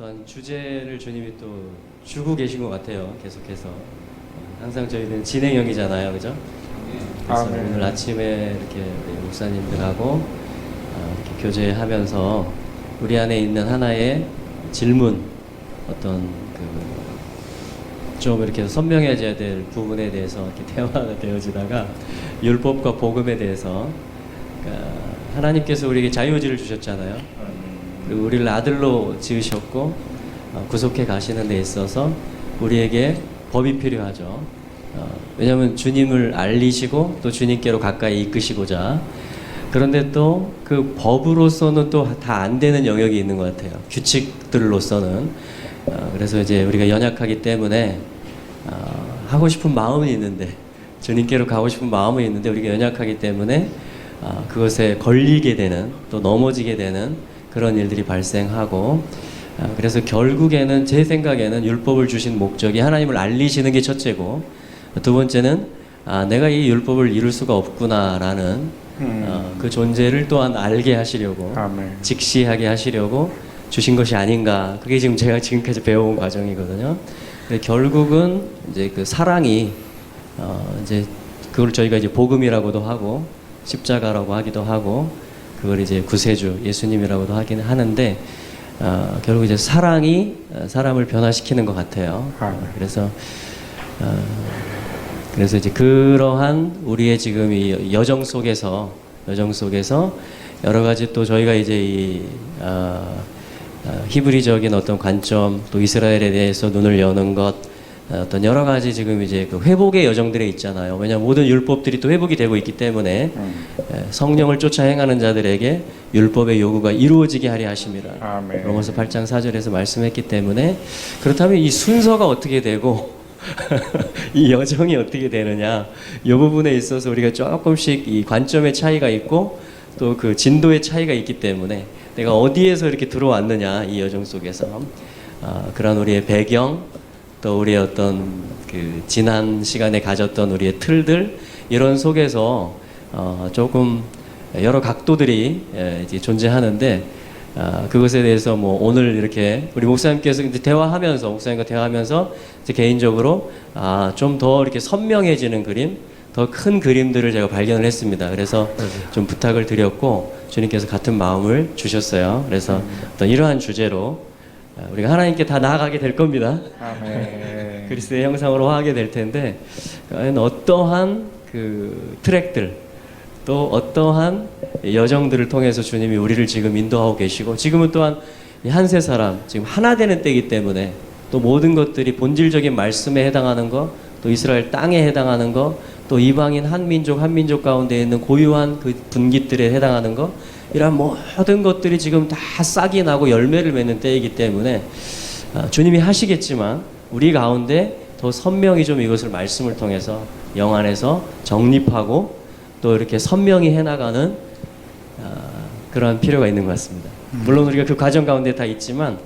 어떤 주제를 주님이 또 주고 계신 것 같아요. 계속해서 항상 저희는 진행형이잖아요, 그죠? 그래서 오늘 아침에 이렇게 우리 목사님들하고 이렇게 교제하면서 우리 안에 있는 하나의 질문, 어떤 좀 이렇게 선명해져야 될 부분에 대해서 이렇게 대화가 되어지다가 율법과 복음에 대해서 하나님께서 우리에게 자유의지를 주셨잖아요. 그리고 우리를 아들로 지으셨고 구속해 가시는 데 있어서 우리에게 법이 필요하죠. 왜냐하면 주님을 알리시고 또 주님께로 가까이 이끄시고자. 그런데 또 그 법으로서는 또 다 안 되는 영역이 있는 것 같아요. 규칙들로서는. 그래서 이제 우리가 연약하기 때문에 하고 싶은 마음은 있는데, 주님께로 가고 싶은 마음은 있는데 우리가 연약하기 때문에 그것에 걸리게 되는, 또 넘어지게 되는 그런 일들이 발생하고, 그래서 결국에는 제 생각에는 율법을 주신 목적이 하나님을 알리시는 게 첫째고, 두 번째는 내가 이 율법을 이룰 수가 없구나라는 그 존재를 또한 알게 하시려고, 아멘. 직시하게 하시려고 주신 것이 아닌가. 그게 지금 제가 지금까지 배워온 과정이거든요. 근데 결국은 이제 그 사랑이 이제 그걸 저희가 이제 복음이라고도 하고 십자가라고 하기도 하고, 그걸 이제 구세주 예수님이라고도 하긴 하는데, 결국 이제 사랑이 사람을 변화시키는 것 같아요. 그래서 이제 그러한 우리의 지금 이 여정 속에서 여러 가지 또 저희가 이제 이 히브리적인 어떤 관점, 또 이스라엘에 대해서 눈을 여는 것, 어떤 여러 가지 지금 이제 그 회복의 여정들에 있잖아요. 왜냐하면 모든 율법들이 또 회복이 되고 있기 때문에 성령을 쫓아 행하는 자들에게 율법의 요구가 이루어지게 하려 하심이라. 아멘. 로마서 8장 4절에서 말씀했기 때문에, 그렇다면 이 순서가 어떻게 되고 이 여정이 어떻게 되느냐, 이 부분에 있어서 우리가 조금씩 이 관점의 차이가 있고 또 그 진도의 차이가 있기 때문에 내가 어디에서 이렇게 들어왔느냐, 이 여정 속에서 그런 우리의 배경, 또 우리의 어떤 그 지난 시간에 가졌던 우리의 틀들, 이런 속에서 조금 여러 각도들이 이제 존재하는데, 그것에 대해서 뭐 오늘 이렇게 우리 목사님께서 이제 목사님과 대화하면서 이제 개인적으로 좀 더 이렇게 선명해지는 그림, 더 큰 그림들을 제가 발견을 했습니다. 그래서 좀 부탁을 드렸고 주님께서 같은 마음을 주셨어요. 그래서 어떤 이러한 주제로 우리가 하나님께 다 나아가게 될 겁니다. 아멘. 그리스도의 형상으로 화하게 될 텐데, 어떠한 그 트랙들, 또 어떠한 여정들을 통해서 주님이 우리를 지금 인도하고 계시고, 지금은 또한 한 세 사람 지금 하나 되는 때이기 때문에 또 모든 것들이 본질적인 말씀에 해당하는 것, 또 이스라엘 땅에 해당하는 것, 또 이방인 한 민족 가운데 있는 고유한 그 분깃들에 해당하는 것, 이러한 모든 것들이 지금 다 싹이 나고 열매를 맺는 때이기 때문에 주님이 하시겠지만 우리 가운데 더 선명히 좀 이것을 말씀을 통해서 영 안에서 정립하고 또 이렇게 선명히 해나가는 그런 필요가 있는 것 같습니다. 물론 우리가 그 과정 가운데 다 있지만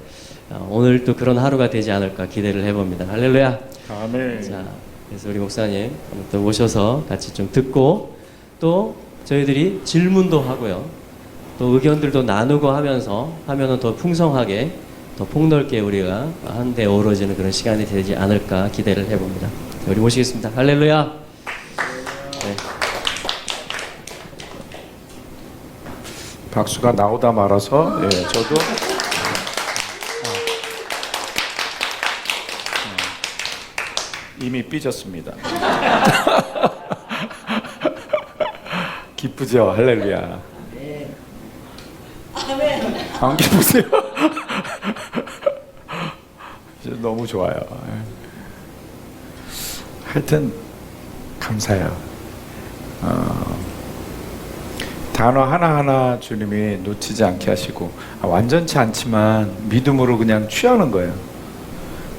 오늘 또 그런 하루가 되지 않을까 기대를 해봅니다. 할렐루야. 아멘. 자, 그래서 우리 목사님 또 모셔서 같이 좀 듣고, 또 저희들이 질문도 하고요, 또 의견들도 나누고 하면은 더 풍성하게, 더 폭넓게 우리가 한데 어우러지는 그런 시간이 되지 않을까 기대를 해봅니다. 자, 우리 모시겠습니다. 할렐루야. 네. 박수가 나오다 말아서 저도 이미 삐졌습니다. 기쁘죠? 할렐루야. 안 기쁘세요? 너무 좋아요. 하여튼 감사해요. 단어 하나하나 주님이 놓치지 않게 하시고, 완전치 않지만 믿음으로 그냥 취하는 거예요.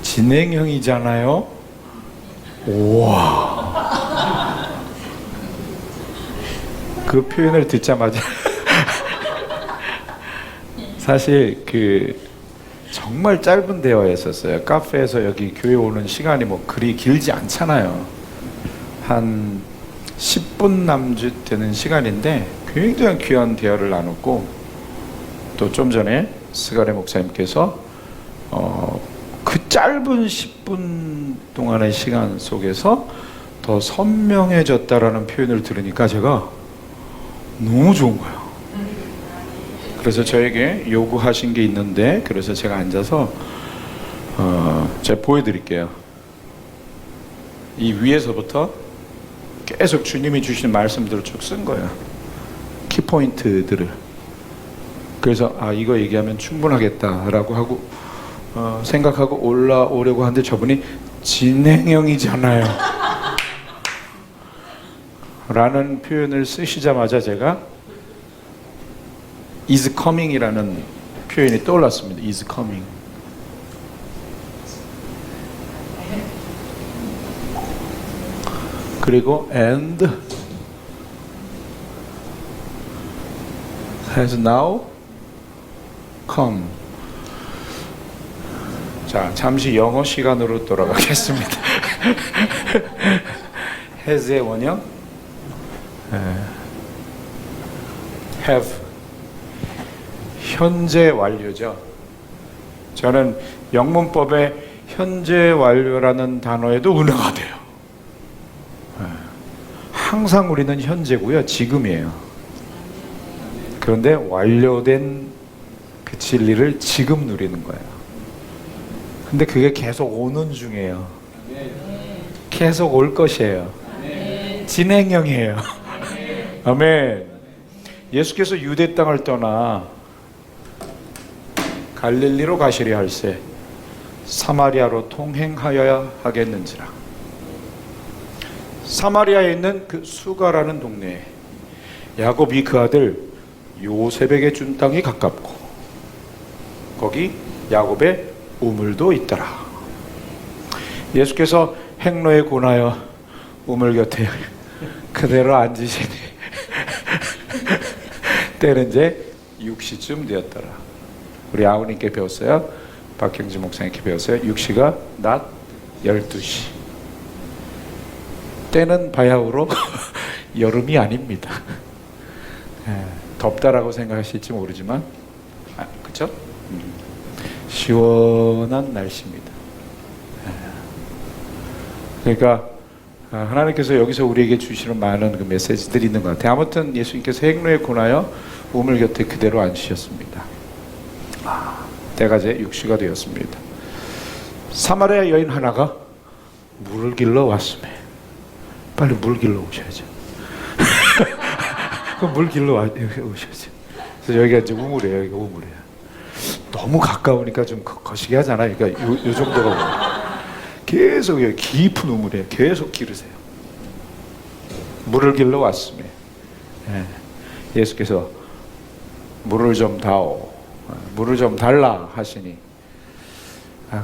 진행형이잖아요. 우와. 그 표현을 듣자마자 사실 정말 짧은 대화였었어요. 카페에서 여기 교회 오는 시간이 그리 길지 않잖아요. 한 10분 남짓 되는 시간인데 굉장히 귀한 대화를 나눴고, 또 좀 전에 스가랴 목사님께서 그 짧은 10분 동안의 시간 속에서 더 선명해졌다라는 표현을 들으니까 제가 너무 좋은 거예요. 그래서 저에게 요구하신 게 있는데, 그래서 제가 앉아서 제가 보여드릴게요. 이 위에서부터 계속 주님이 주신 말씀들을 쭉 쓴 거예요. 키포인트들을. 그래서 이거 얘기하면 충분하겠다라고 하고 생각하고 올라오려고 하는데 저분이 진행형이잖아요 라는 표현을 쓰시자마자 제가 is coming 이라는 표현이 떠올랐습니다. is coming. 그리고 and has now come. 자, 잠시 영어 시간으로 돌아가겠습니다. has의 원형 have, 현재 완료죠. 저는 영문법에 현재 완료라는 단어에도 은혜가 돼요. 항상 우리는 현재고요, 지금이에요. 그런데 완료된 그 진리를 지금 누리는 거예요. 근데 그게 계속 오는 중이에요. 계속 올 것이에요. 진행형이에요. 아멘. 예수께서 유대 땅을 떠나 갈릴리로 가시려 할새 사마리아로 통행하여야 하겠는지라. 사마리아에 있는 그 수가라는 동네에 야곱이 그 아들 요셉에게 준 땅이 가깝고 거기 야곱의 우물도 있더라. 예수께서 행로에 고나여 우물 곁에 그대로 앉으시니 때는 이제 6시쯤 되었더라. 우리 아우님께 배웠어요. 박경지 목사님께 배웠어요. 6시가 낮 12시. 때는 바야흐로 여름이 아닙니다. 덥다라고 생각하실지 모르지만 그렇죠? 시원한 날씨입니다. 그러니까 하나님께서 여기서 우리에게 주시는 많은 그 메시지들이 있는 것 같아요. 아무튼 예수님께서 행로에 고나여 우물 곁에 그대로 앉으셨습니다. 때가 이제 6시가 되었습니다. 사마리아 여인 하나가 물을 길러 왔으며 빨리 물 길러 오셔야죠. 그럼 물 길러 오셔야죠. 그래서 여기가 이제 우물이에요. 여기가 우물이에요. 너무 가까우니까 좀 거시기 하잖아요. 그러니까 요 정도가 계속 깊은 우물이에요. 계속 기르세요. 물을 길러 왔으며 예수께서 물을 좀 다오, 물을 좀 달라 하시니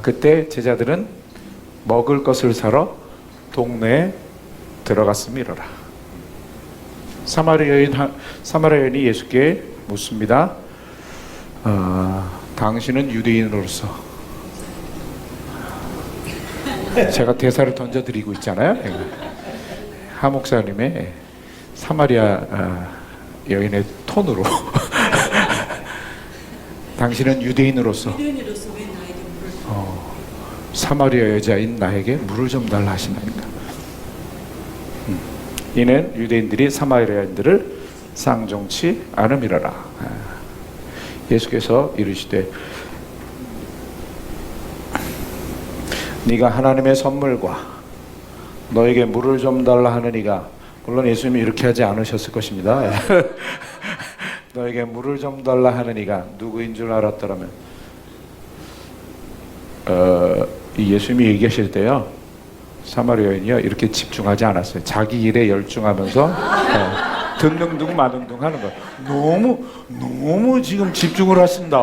그때 제자들은 먹을 것을 사러 동네에 들어갔음이로라. 사마리아 여인이 예수께 묻습니다. 당신은 유대인으로서, 제가 대사를 던져드리고 있잖아요. 하 목사님의 사마리아 여인의 톤으로 당신은 유대인으로서 왜 나에게 물을 사마리아 여자인 나에게 물을 좀 달라 하시나이까. 이는 유대인들이 사마리아인들을 쌍종치 않음이라라. 예수께서 이르시되 네가 하나님의 선물과 너에게 물을 좀 달라 하느니가, 물론 예수님이 이렇게 하지 않으셨을 것입니다. 너에게 물을 좀 달라 하느니가 누구인 줄 알았더라면, 예수님이 얘기하실 때요, 사마리아 여인이요 이렇게 집중하지 않았어요. 자기 일에 열중하면서 듣는 둥 마는 둥 하는 거예요. 너무 지금 집중을 하신다.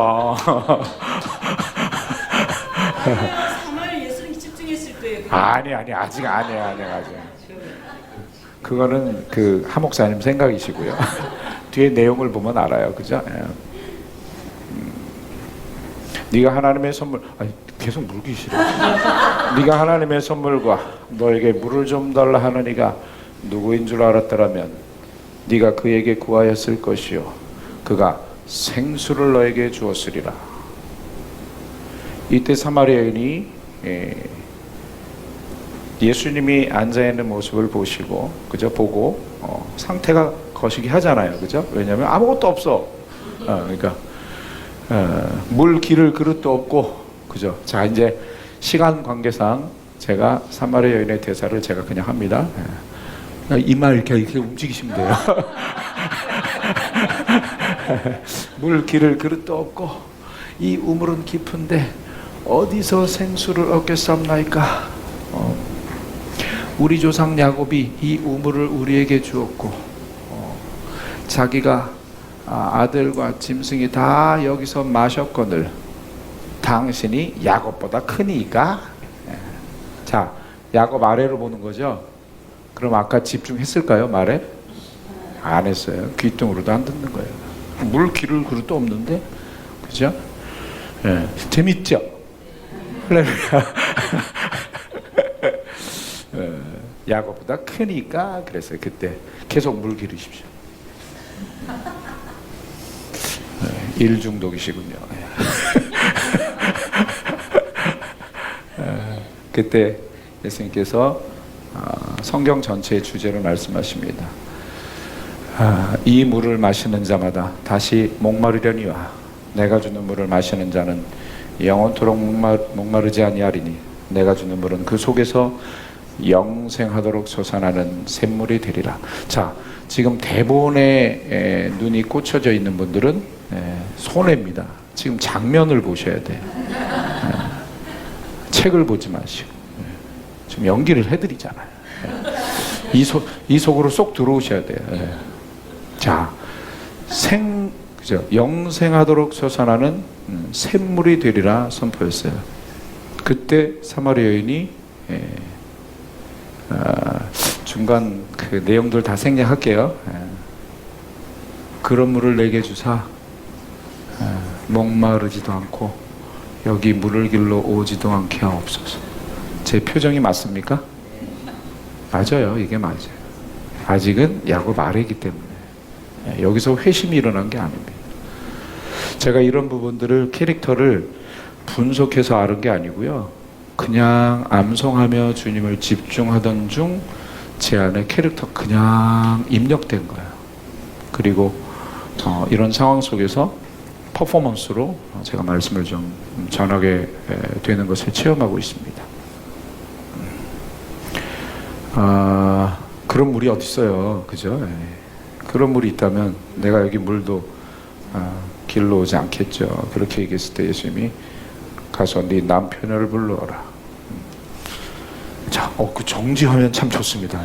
사마리아 예수님이 집중했을 때 아니 아직 아니에요. 그거는 그 하 목사님 생각이시고요. 뒤에 내용을 보면 알아요. 그죠? 네가 하나님의 선물, 계속 물기 싫어. 네가 하나님의 선물과 너에게 물을 좀 달라 하느니가 누구인 줄 알았더라면 네가 그에게 구하였을 것이요 그가 생수를 너에게 주었으리라. 이때 사마리아 여인이 예수님이 앉아 있는 모습을 보시고, 그죠? 보고 상태가 거시기 하잖아요, 그죠? 왜냐하면 아무것도 없어. 그러니까 물 기를 그릇도 없고, 그죠? 자, 이제 시간 관계상 제가 사마리아 여인의 대사를 제가 그냥 합니다. 이마 이렇게 움직이시면 돼요. 물 기를 그릇도 없고 이 우물은 깊은데 어디서 생수를 얻겠사옵나이까. 우리 조상 야곱이 이 우물을 우리에게 주었고 자기가 아들과 짐승이 다 여기서 마셨거늘 당신이 야곱보다 크니까. 자, 야곱 아래로 보는 거죠. 그럼 아까 집중했을까요? 말에? 안 했어요. 귀뚱으로도 안 듣는 거예요. 물 기를 그릇도 없는데, 그죠? 예, 재밌죠? 할렐루야. 야곱보다 크니까 그랬어요. 그때 계속 물 기르십시오. 일 중독이시군요. 그때 예수님께서 성경 전체의 주제를 말씀하십니다. 이 물을 마시는 자마다 다시 목마르려니와 내가 주는 물을 마시는 자는 영원토록 목마르지 아니하리니 내가 주는 물은 그 속에서 영생하도록 솟아나는 샘물이 되리라. 자, 지금 대본에 눈이 꽂혀져 있는 분들은 손해입니다. 지금 장면을 보셔야 돼. 책을 보지 마시고. 지금 연기를 해드리잖아요. 이 속으로 쏙 들어오셔야 돼요. 자, 그죠? 영생하도록 솟아나는 샘물이 되리라 선포했어요. 그때 사마리아 여인이 중간 그 내용들 다 생략할게요. 그런 물을 내게 주사 목마르지도 않고 여기 물을 길러 오지도 않게 하옵소서. 제 표정이 맞습니까? 맞아요. 이게 맞아요. 아직은 야곱 아래이기 때문에 여기서 회심이 일어난 게 아닙니다. 제가 이런 부분들을 캐릭터를 분석해서 아는 게 아니고요. 그냥 암송하며 주님을 집중하던 중 제 안에 캐릭터 그냥 입력된 거예요. 그리고 이런 상황 속에서 퍼포먼스로 제가 말씀을 좀 전하게 되는 것을 체험하고 있습니다. 그런 물이 어디 있어요, 그죠? 그런 물이 있다면 내가 여기 물도 길러 오지 않겠죠. 그렇게 얘기했을 때 예수님이 가서 네 남편을 불러라. 자, 그 정지하면 참 좋습니다.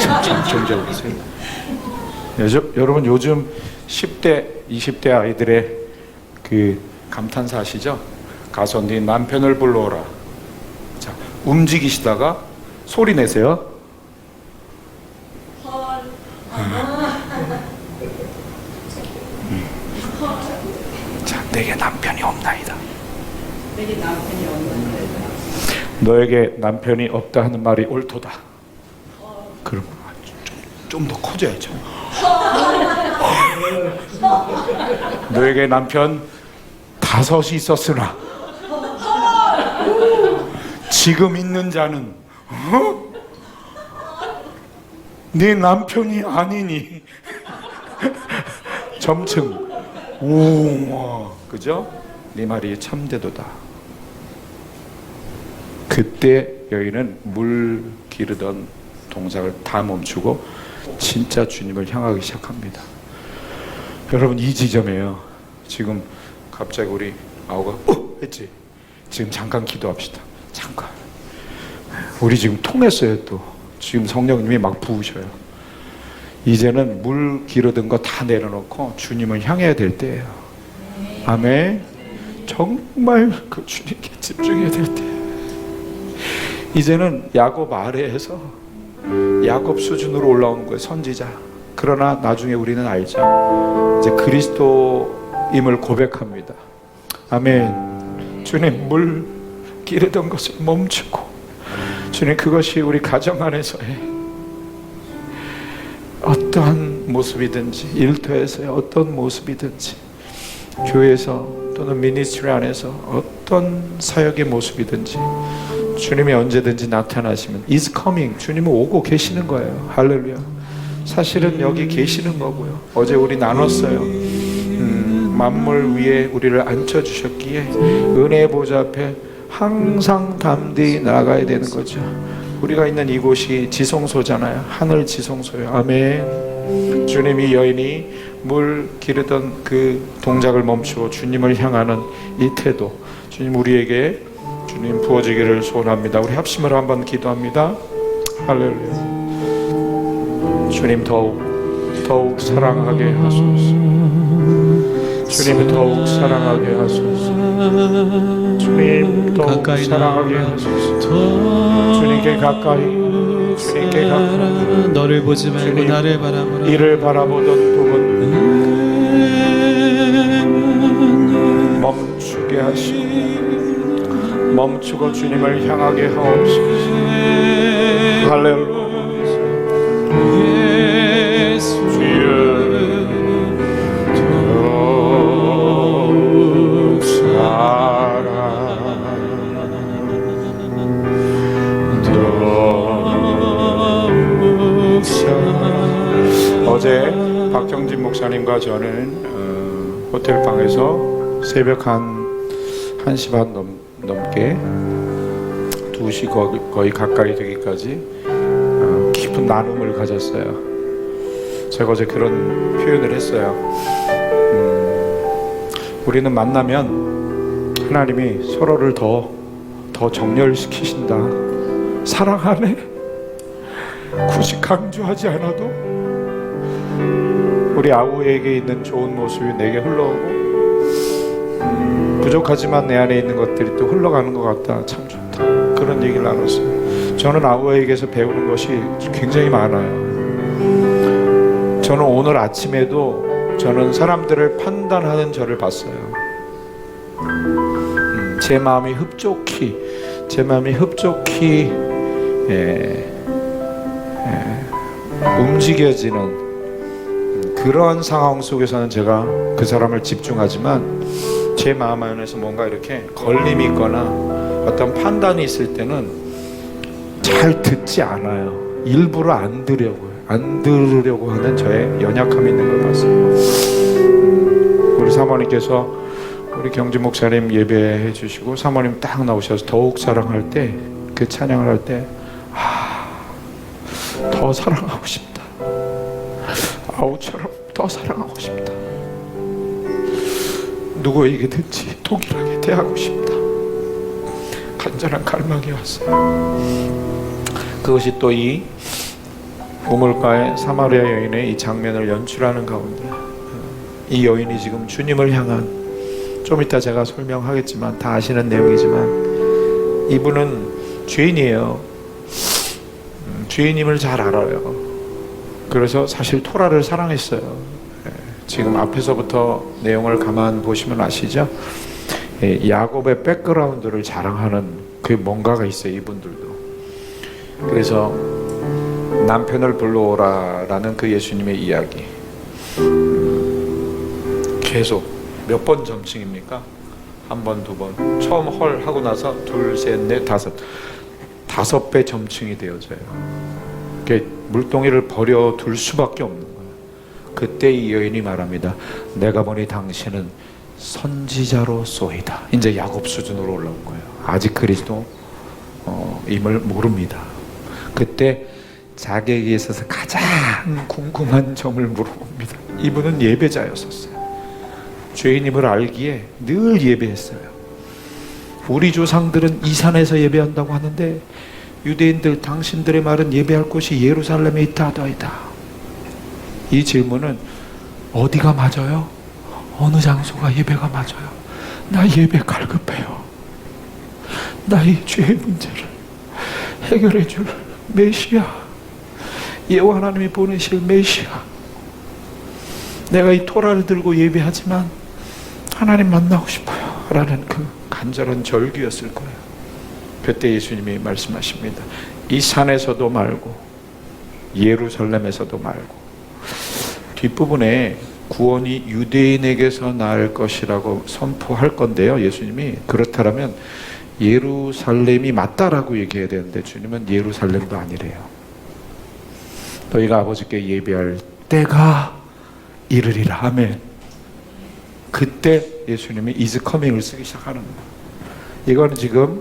참 정지하고 계세요. 여러분 요즘 10대, 20대 아이들의 그 감탄사 아시죠? 가서 네 남편을 불러오라. 자, 움직이시다가 소리 내세요. 자, 내게 남편이 없나이다. 내게 남편이 없는데. 너에게 남편이 없다 하는 말이 옳도다. 그럼 좀 더 커져야죠. 너에게 남편 5이 있었으나 지금 있는 자는 네 남편이 아니니. 점층. 오, 그죠? 네 말이 참되도다. 그때 여인은 물 기르던 동작을 다 멈추고 진짜 주님을 향하기 시작합니다. 여러분, 이 지점이에요. 지금 갑자기 우리 아우가 했지. 지금 잠깐 기도합시다. 잠깐. 우리 지금 통했어요. 또 지금 성령님이 막 부으셔요. 이제는 물 기르던 거 다 내려놓고 주님을 향해야 될 때예요. 아멘. 정말 그 주님께 집중해야 될 때. 이제는 야곱 아래에서 야곱 수준으로 올라오는 거예요. 선지자. 그러나 나중에 우리는 알죠. 이제 그리스도임을 고백합니다. 아멘. 주님, 물 기르던 것을 멈추고 주님, 그것이 우리 가정 안에서의 어떠한 모습이든지, 일터에서의 어떤 모습이든지, 교회에서 또는 미니스트리 안에서 어떤 사역의 모습이든지 주님이 언제든지 나타나시면 is coming, 주님은 오고 계시는 거예요. 할렐루야. 사실은 여기 계시는 거고요. 어제 우리 나눴어요. 만물 위에 우리를 앉혀주셨기에 은혜의 보좌 앞에 항상 담대히 나아가야 되는 거죠. 우리가 있는 이곳이 지성소잖아요. 하늘 지성소예요. 아멘. 주님이 여인이 물 기르던 그 동작을 멈추어 주님을 향하는 이 태도, 주님 우리에게 주님 부어지기를 소원합니다. 우리 합심으로 한번 기도합니다. 할렐루야. 주님 더욱 사랑하게 하소서. 주님 더욱 사랑하게 하소서. 주님 더욱 사랑하게 하소서. 주님께 가까이, 주님께 가까이. 너를 보지 말고 주님, 나를 바라보라. 이를 바라보던 부분 멈추게 하시고 멈추고 주님을 향하게 하옵소서. 할렐루야. 주여 더욱 사랑 더욱 사랑. 어제 박정진 목사님과 저는 호텔방에서 새벽 1시 반 넘게 2시 거의 가까이 되기까지 깊은 나눔을 가졌어요. 제가 어제 그런 표현을 했어요. 우리는 만나면 하나님이 서로를 더 정렬시키신다. 사랑 안에 굳이 강조하지 않아도 우리 아우에게 있는 좋은 모습이 내게 흘러오고 부족하지만 내 안에 있는 것들이 또 흘러가는 것 같다. 참 좋다. 그런 얘기를 나눴어요. 저는 아우에게서 배우는 것이 굉장히 많아요. 저는 오늘 아침에도 저는 사람들을 판단하는 저를 봤어요. 제 마음이 흡족히 움직여지는 그러한 상황 속에서는 제가 그 사람을 집중하지만 제 마음 안에서 뭔가 이렇게 걸림이 있거나 어떤 판단이 있을 때는 잘 듣지 않아요. 일부러 안 들으려고 하는 저의 연약함이 있는 걸 봤어요. 우리 사모님께서 우리 경진 목사님 예배해 주시고 사모님 딱 나오셔서 더욱 사랑할 때 그 찬양을 할 때 더 사랑하고 싶다. 아우처럼 더 사랑하고 싶다. 누구에게든지 동일하게 대하고 싶다. 간절한 갈망이 왔어요. 그것이 또 이 우물가의 사마리아 여인의 이 장면을 연출하는 가운데 이 여인이 지금 주님을 향한, 좀 이따 제가 설명하겠지만 다 아시는 내용이지만 이분은 죄인이에요. 죄인임을 잘 알아요. 그래서 사실 토라를 사랑했어요. 지금 앞에서부터 내용을 가만 보시면 아시죠? 야곱의 백그라운드를 자랑하는 그 뭔가가 있어요. 이분들도. 그래서 남편을 불러오라라는 그 예수님의 이야기, 계속 몇 번 점칭입니까? 한 번, 두 번. 처음 헐 하고 나서 둘, 셋, 넷, 다섯 배 점칭이 되어져요. 물동이를 버려둘 수밖에 없는 거예요. 그때 이 여인이 말합니다. 내가 보니 당신은 선지자로소이다. 이제 야곱 수준으로 올라온 거예요. 아직 그리스도 임을 모릅니다. 그때 자기에게 있어서 가장 궁금한 점을 물어봅니다. 이분은 예배자였었어요. 죄인임을 알기에 늘 예배했어요. 우리 조상들은 이 산에서 예배한다고 하는데 유대인들, 당신들의 말은 예배할 곳이 예루살렘에 있다 하더이다. 이 질문은 어디가 맞아요? 어느 장소가 예배가 맞아요? 나 예배 갈급해요. 나의 죄의 문제를 해결해 줄 메시아, 여호와 하나님이 보내실 메시아. 내가 이 토라를 들고 예배하지만 하나님 만나고 싶어요 라는 그 간절한 절규였을 거예요. 그때 예수님이 말씀하십니다. 이 산에서도 말고 예루살렘에서도 말고. 뒷부분에 구원이 유대인에게서 나을 것이라고 선포할 건데요. 예수님이 그렇다면 예루살렘이 맞다라고 얘기해야 되는데 주님은 예루살렘도 아니래요. 너희가 아버지께 예배할 때가 이르리라. 아멘. 그때 예수님이 is coming을 쓰기 시작하는 거예요. 이거는 지금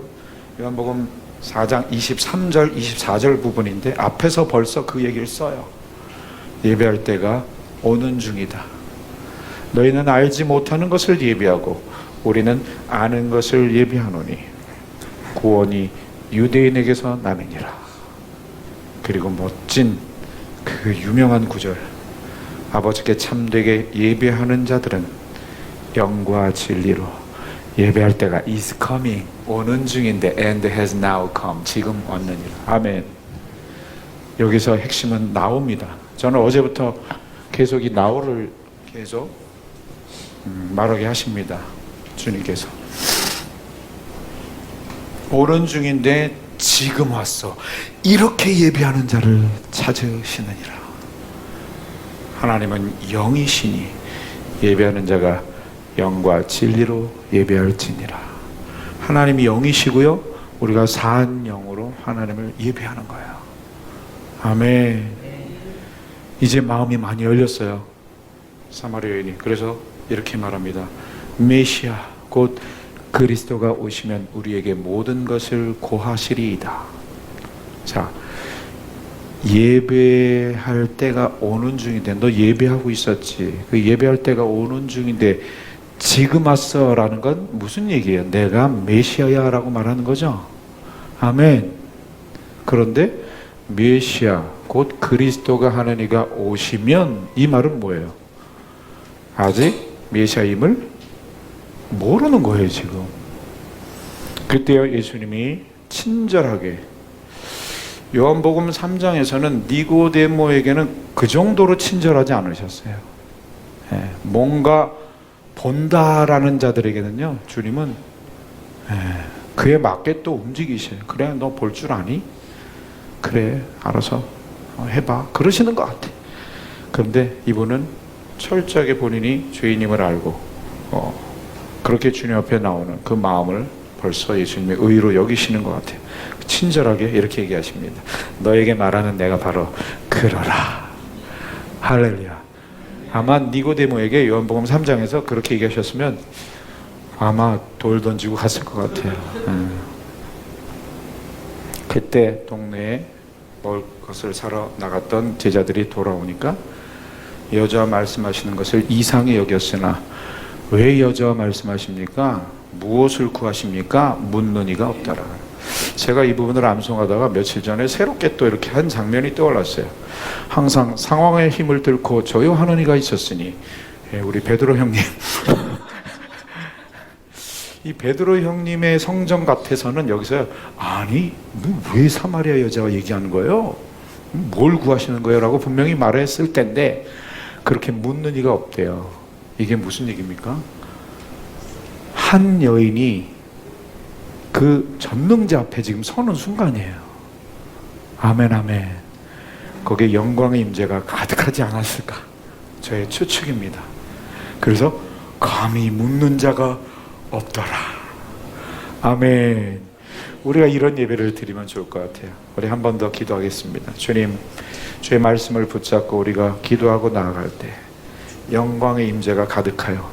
요한복음 4장 23절 24절 부분인데 앞에서 벌써 그 얘기를 써요. 예배할 때가 오는 중이다. 너희는 알지 못하는 것을 예배하고 우리는 아는 것을 예배하노니 구원이 유대인에게서 나느니라. 그리고 멋진 그 유명한 구절, 아버지께 참되게 예배하는 자들은 영과 진리로 예배할 때가 is coming, 오는 중인데 and has now come, 지금 왔느니라. 아멘. 여기서 핵심은 now입니다. 저는 어제부터 계속 이 now를 계속 말하게 하십니다. 주님께서 오는 중인데 지금 왔어. 이렇게 예배하는 자를 찾으시느니라. 하나님은 영이시니 예배하는 자가 영과 진리로 예배할지니라. 하나님이 영이시고요, 우리가 산 영으로 하나님을 예배하는 거예요. 아멘. 이제 마음이 많이 열렸어요, 사마리아 여인이. 그래서 이렇게 말합니다. 메시아 곧 그리스도가 오시면 우리에게 모든 것을 고하시리이다. 자, 예배할 때가 오는 중인데, 너 예배하고 있었지. 그 예배할 때가 오는 중인데 지금 왔어 라는 건 무슨 얘기예요? 내가 메시아야 라고 말하는 거죠. 아멘. 그런데 메시아 곧 그리스도가 하는 이가 오시면, 이 말은 뭐예요? 아직 메시아임을 모르는 거예요 지금. 그때요 예수님이 친절하게, 요한복음 3장에서는 니고데모에게는 그 정도로 친절하지 않으셨어요. 뭔가 본다라는 자들에게는요 주님은 그에 맞게 또 움직이셔요. 그래, 너 볼 줄 아니? 그래, 알아서 해봐, 그러시는 것 같아. 그런데 이분은 철저하게 본인이 죄인임을 알고 그렇게 주님 앞에 나오는 그 마음을 벌써 예수님의 의로 여기시는 것 같아요. 친절하게 이렇게 얘기하십니다. 너에게 말하는 내가 바로 그러라. 할렐루야. 아마 니고데모에게 요한복음 3장에서 그렇게 얘기하셨으면 아마 돌 던지고 갔을 것 같아요. 그때 동네에 먹을 것을 사러 나갔던 제자들이 돌아오니까 여자와 말씀하시는 것을 이상히 여겼으나 왜 여자와 말씀하십니까? 무엇을 구하십니까? 묻는 이가 없더라. 제가 이 부분을 암송하다가 며칠 전에 새롭게 또 이렇게 한 장면이 떠올랐어요. 항상 상황의 힘을 뚫고 저요하는 이가 있었으니, 우리 베드로 형님 이 베드로 형님의 성정 같아서는 여기서 아니 왜 사마리아 여자와 얘기하는 거예요? 뭘 구하시는 거예요? 라고 분명히 말했을 텐데 그렇게 묻는 이가 없대요. 이게 무슨 얘기입니까? 한 여인이 그 전능자 앞에 지금 서는 순간이에요. 아멘 아멘. 거기에 영광의 임재가 가득하지 않았을까? 저의 추측입니다. 그래서 감히 묻는 자가 없더라. 아멘. 우리가 이런 예배를 드리면 좋을 것 같아요. 우리 한 번 더 기도하겠습니다. 주님, 주의 말씀을 붙잡고 우리가 기도하고 나아갈 때 영광의 임재가 가득하여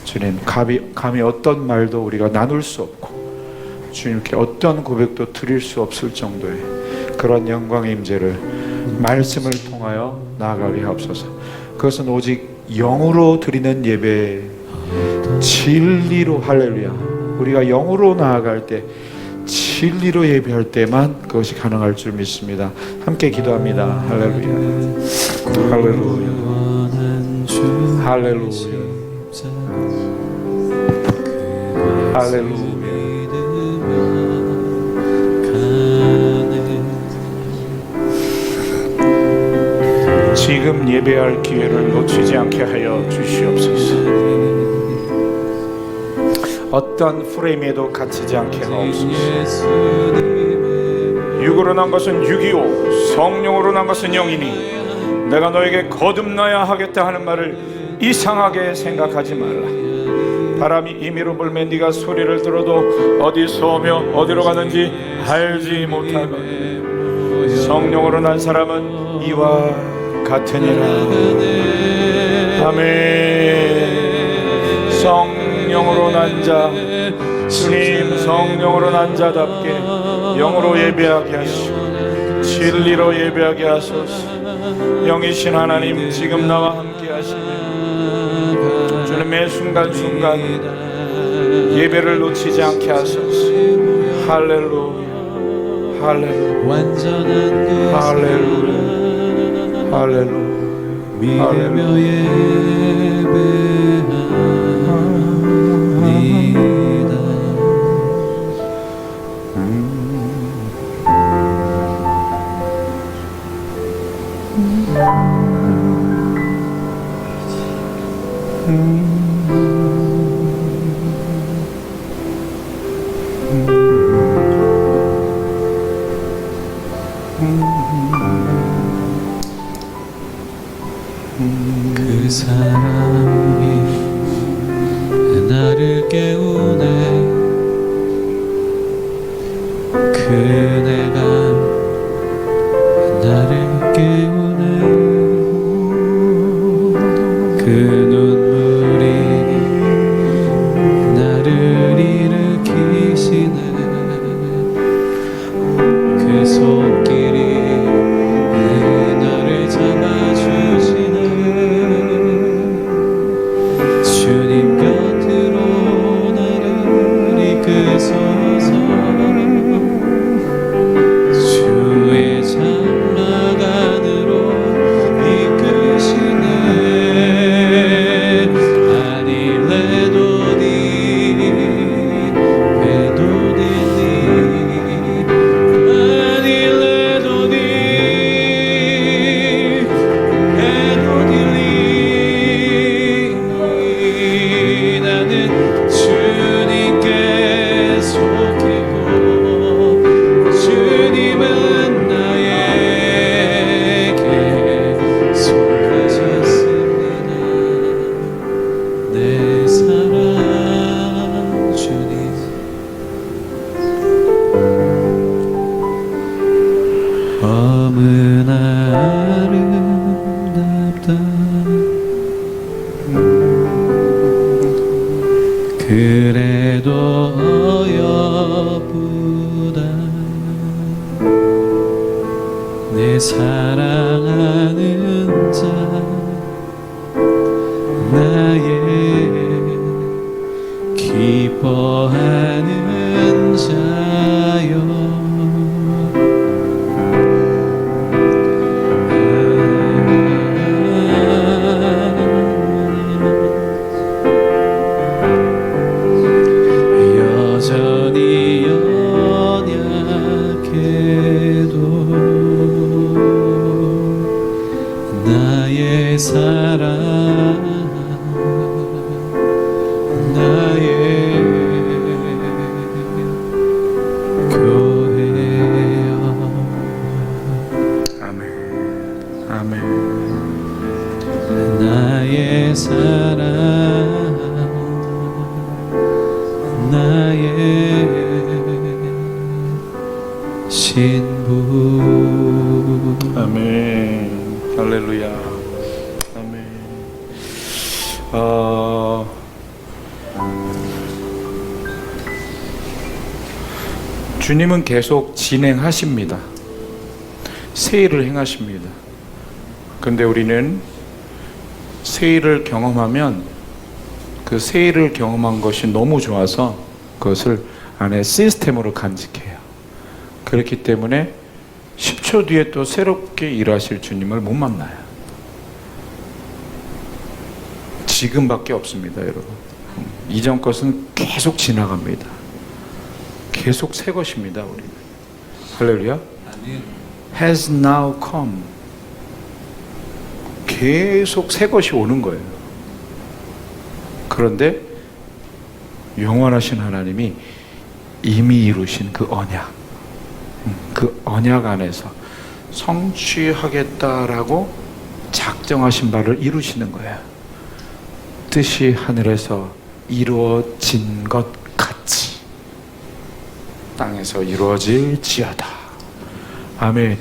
주님, 감히 어떤 말도 우리가 나눌 수 없고 주님께 어떤 고백도 드릴 수 없을 정도의 그런 영광의 임재를 말씀을 통하여 나아가게 하옵소서. 그것은 오직 영으로 드리는 예배, 진리로, 할렐루야, 우리가 영으로 나아갈 때 진리로 예배할 때만 그것이 가능할 줄 믿습니다. 함께 기도합니다. 할렐루야, 할렐루야, 할렐루야, 할렐루야. 지금 예배할 기회를 놓치지 않게 하여 주시옵소서. 어떤 프레임에도 갇히지 않게 하옵소서. 육으로 난 것은 육이요 성령으로 난 것은 영이니 내가 너에게 거듭나야 하겠다 하는 말을 이상하게 생각하지 말라. 바람이 임의로 불면 네가 소리를 들어도 어디서 오며 어디로 가는지 알지 못하고 성령으로 난 사람은 이와 같으니라. 아멘. 성령으로 난 자, 주님 성령으로 난 자답게 영으로 예배하게 하시고 진리로 예배하게 하소서. 영이신 하나님, 지금 나와 함께 하시네. 주님 매 순간순간 예배를 놓치지 않게 하소서. 할렐루야, 할렐루야, 할렐루야, 할렐루야. 믿으며 예배합니다. 그 사랑이 나를 깨우네. 그대가 나를 깨우네. 그 눈물이 나를 일으키시네. 그 손길이 나를 잡아주시네. 주님 곁으로 나를 이끄소서. 주의 장막 안으로 이끄시네. 아닐레도니 베도딜리 아닐레도니 베도딜리. 나는 주님께 속했고 주님은 나에게 속하셨습니다. 내 사랑 주님. 너무나 아름답다. 그래도 어여쁘다. 내 사랑하는 자, 나의 기뻐하는 자여. 여전히 연약해도 나의 사랑, 나의 교회여. 아멘, 아멘. 나의 사랑, 나의 신부. 아멘. 할렐루야. 아멘. 주님은 계속 진행하십니다. 새 일을 행하십니다. 그런데 우리는 새 일을 경험하면 그 새 일을 경험한 것이 너무 좋아서 그것을 안에 시스템으로 간직해요. 그렇기 때문에 10초 뒤에 또 새롭게 일하실 주님을 못 만나요. 지금밖에 없습니다, 여러분. 이전 것은 계속 지나갑니다. 계속 새 것입니다, 우리는. 할렐루야. Has now come. 계속 새 것이 오는 거예요. 그런데 영원하신 하나님이 이미 이루신 그 언약, 그 언약 안에서 성취하겠다라고 작정하신 바를 이루시는 거예요. 뜻이 하늘에서 이루어진 것 같이 땅에서 이루어질지어다. 아멘.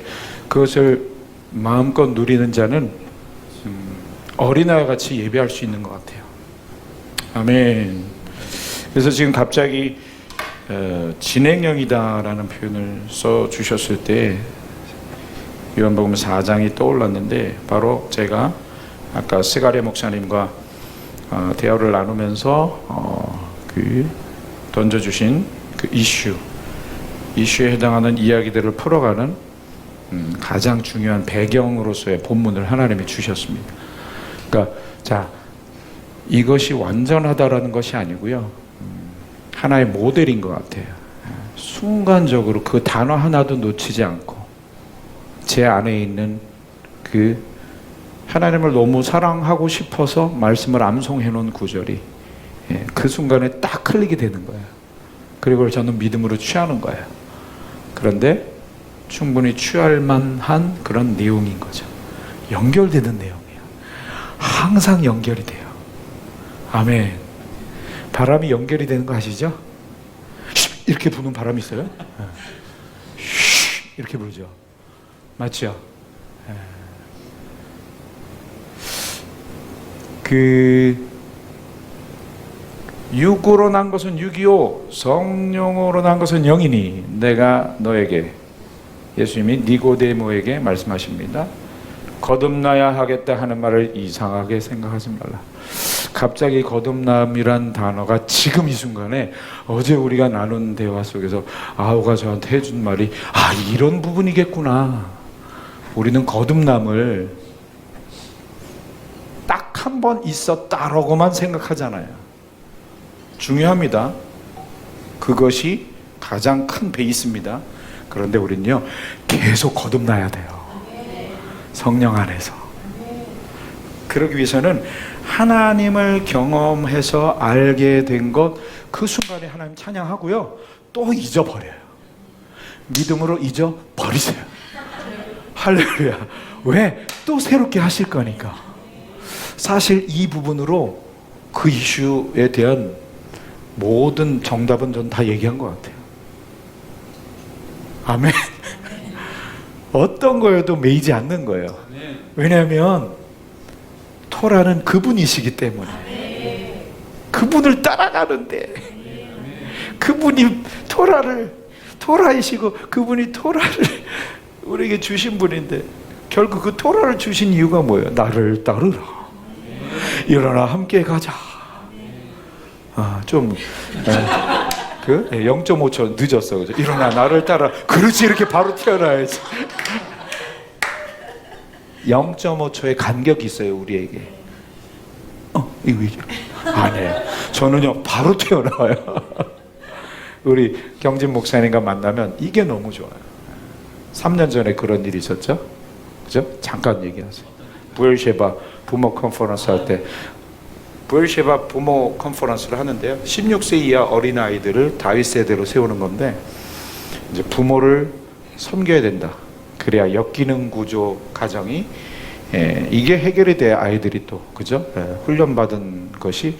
그것을 마음껏 누리는 자는 어린아이 같이 예배할 수 있는 것 같아요. 아멘. 그래서 지금 갑자기 진행형이다라는 표현을 써주셨을 때 요한복음 4장이 떠올랐는데, 바로 제가 아까 스가랴 목사님과 대화를 나누면서 그 던져주신 그 이슈에 해당하는 이야기들을 풀어가는 가장 중요한 배경으로서의 본문을 하나님이 주셨습니다. 그러니까 자, 이것이 완전하다라는 것이 아니고요, 하나의 모델인 것 같아요. 순간적으로 그 단어 하나도 놓치지 않고 제 안에 있는 그 하나님을 너무 사랑하고 싶어서 말씀을 암송해 놓은 구절이 그 순간에 딱 클릭이 되는 거예요. 그리고 저는 믿음으로 취하는 거예요. 그런데 충분히 취할 만한 그런 내용인 거죠. 연결되는 내용이에요. 항상 연결이 돼요. 아멘. 바람이 연결이 되는 거 아시죠? 이렇게 부는 바람이 있어요? 이렇게 불죠. 맞죠? 그 육으로 난 것은 육이요 성령으로 난 것은 영이니 내가 너에게, 예수님이 니고데모에게 말씀하십니다. 거듭나야 하겠다 하는 말을 이상하게 생각하지 말라. 갑자기 거듭남이란 단어가 지금 이 순간에 어제 우리가 나눈 대화 속에서 아우가 저한테 해준 말이 이런 부분이겠구나. 우리는 거듭남을 딱 한 번 있었다라고만 생각하잖아요. 중요합니다. 그것이 가장 큰 베이스입니다. 그런데 우리는요, 계속 거듭나야 돼요. 성령 안에서. 그러기 위해서는 하나님을 경험해서 알게 된 것, 그 순간에 하나님 찬양하고요, 또 잊어버려요. 믿음으로 잊어버리세요. 할렐루야. 왜? 또 새롭게 하실 거니까. 사실 이 부분으로 그 이슈에 대한 모든 정답은 전 다 얘기한 것 같아요. 아멘. 어떤 거여도 매이지 않는 거예요. 왜냐하면 토라는 그분이시기 때문에. 그분을 따라가는데 그분이 토라이시고 그분이 토라를 우리에게 주신 분인데, 결국 그 토라를 주신 이유가 뭐예요? 나를 따르라. 일어나 함께 가자. 좀 0.5초 늦었어. 그죠? 일어나 나를 따라. 그렇지, 이렇게 바로 태어나야지. 0.5초의 간격이 있어요, 우리에게. 이거 이제 아니에요. 저는요 바로 태어나와요. 우리 경진 목사님과 만나면 이게 너무 좋아요. 3년 전에 그런 일이 있었죠. 그죠? 잠깐 얘기하세요. 부엘셰바 부모 컨퍼런스 할 때, 부엘셰바 부모 컨퍼런스를 하는데요, 16세 이하 어린아이들을 다윗 세대로 세우는 건데, 이제 부모를 섬겨야 된다. 그래야 역기능 구조 가정이 이게 해결이 돼야 아이들이 또, 그죠? 훈련받은 것이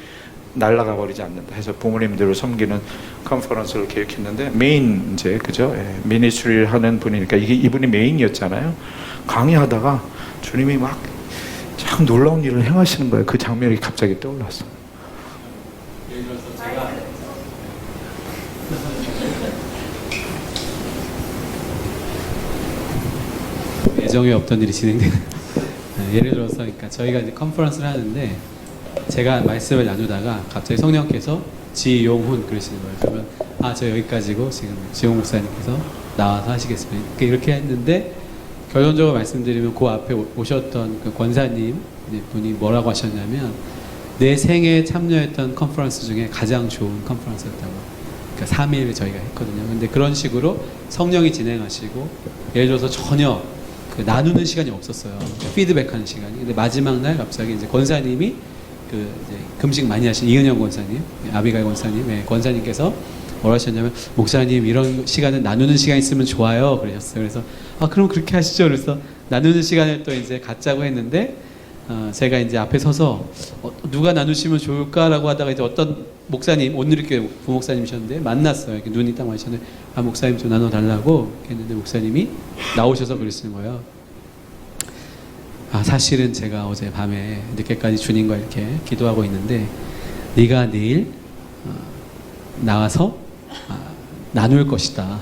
날아가 버리지 않는다 해서 부모님들을 섬기는 컨퍼런스를 계획했는데, 메인 이제, 그죠? 미니스트리를 하는 분이니까 이분이 메인이었잖아요. 강의하다가 주님이 막 참 놀라운 일을 행하시는 거예요. 그 장면이 갑자기 떠올랐어. 예를 들어서 제가 예정에 없던 일이 진행되는 예를 들어서, 그러니까 저희가 이제 컨퍼런스를 하는데 제가 말씀을 나누다가 갑자기 성령께서 지용훈 그러시는 거예요. 그러면 저 여기까지고 지금 지용 목사님께서 나와서 하시겠습니다. 이렇게 했는데, 결론적으로 말씀드리면 그 앞에 오셨던 그 권사님 분이 뭐라고 하셨냐면, 내 생에 참여했던 컨퍼런스 중에 가장 좋은 컨퍼런스였다고. 그러니까 3일 저희가 했거든요. 근데 그런 식으로 성령이 진행하시고, 예를 들어서 전혀 그 나누는 시간이 없었어요. 피드백하는 시간이. 근데 마지막 날 갑자기 이제 권사님이 그 이제 금식 많이 하신 이은영 권사님, 아비가일 권사님, 권사님께서 뭐라 하셨냐면, 목사님 이런 시간은 나누는 시간 있으면 좋아요 그러셨어요. 그래서 그럼 그렇게 하시죠. 그래서 나누는 시간을 또 이제 갖자고 했는데, 제가 이제 앞에 서서 누가 나누시면 좋을까라고 하다가 이제 어떤 목사님, 온누리교회 부목사님이셨는데 만났어요. 이렇게 눈이 딱 마주쳤는데 목사님 좀 나눠달라고 했는데 목사님이 나오셔서 그러시는 거예요. 사실은 제가 어제 밤에 늦게까지 주님과 이렇게 기도하고 있는데 네가 내일 나와서 나눌 것이다.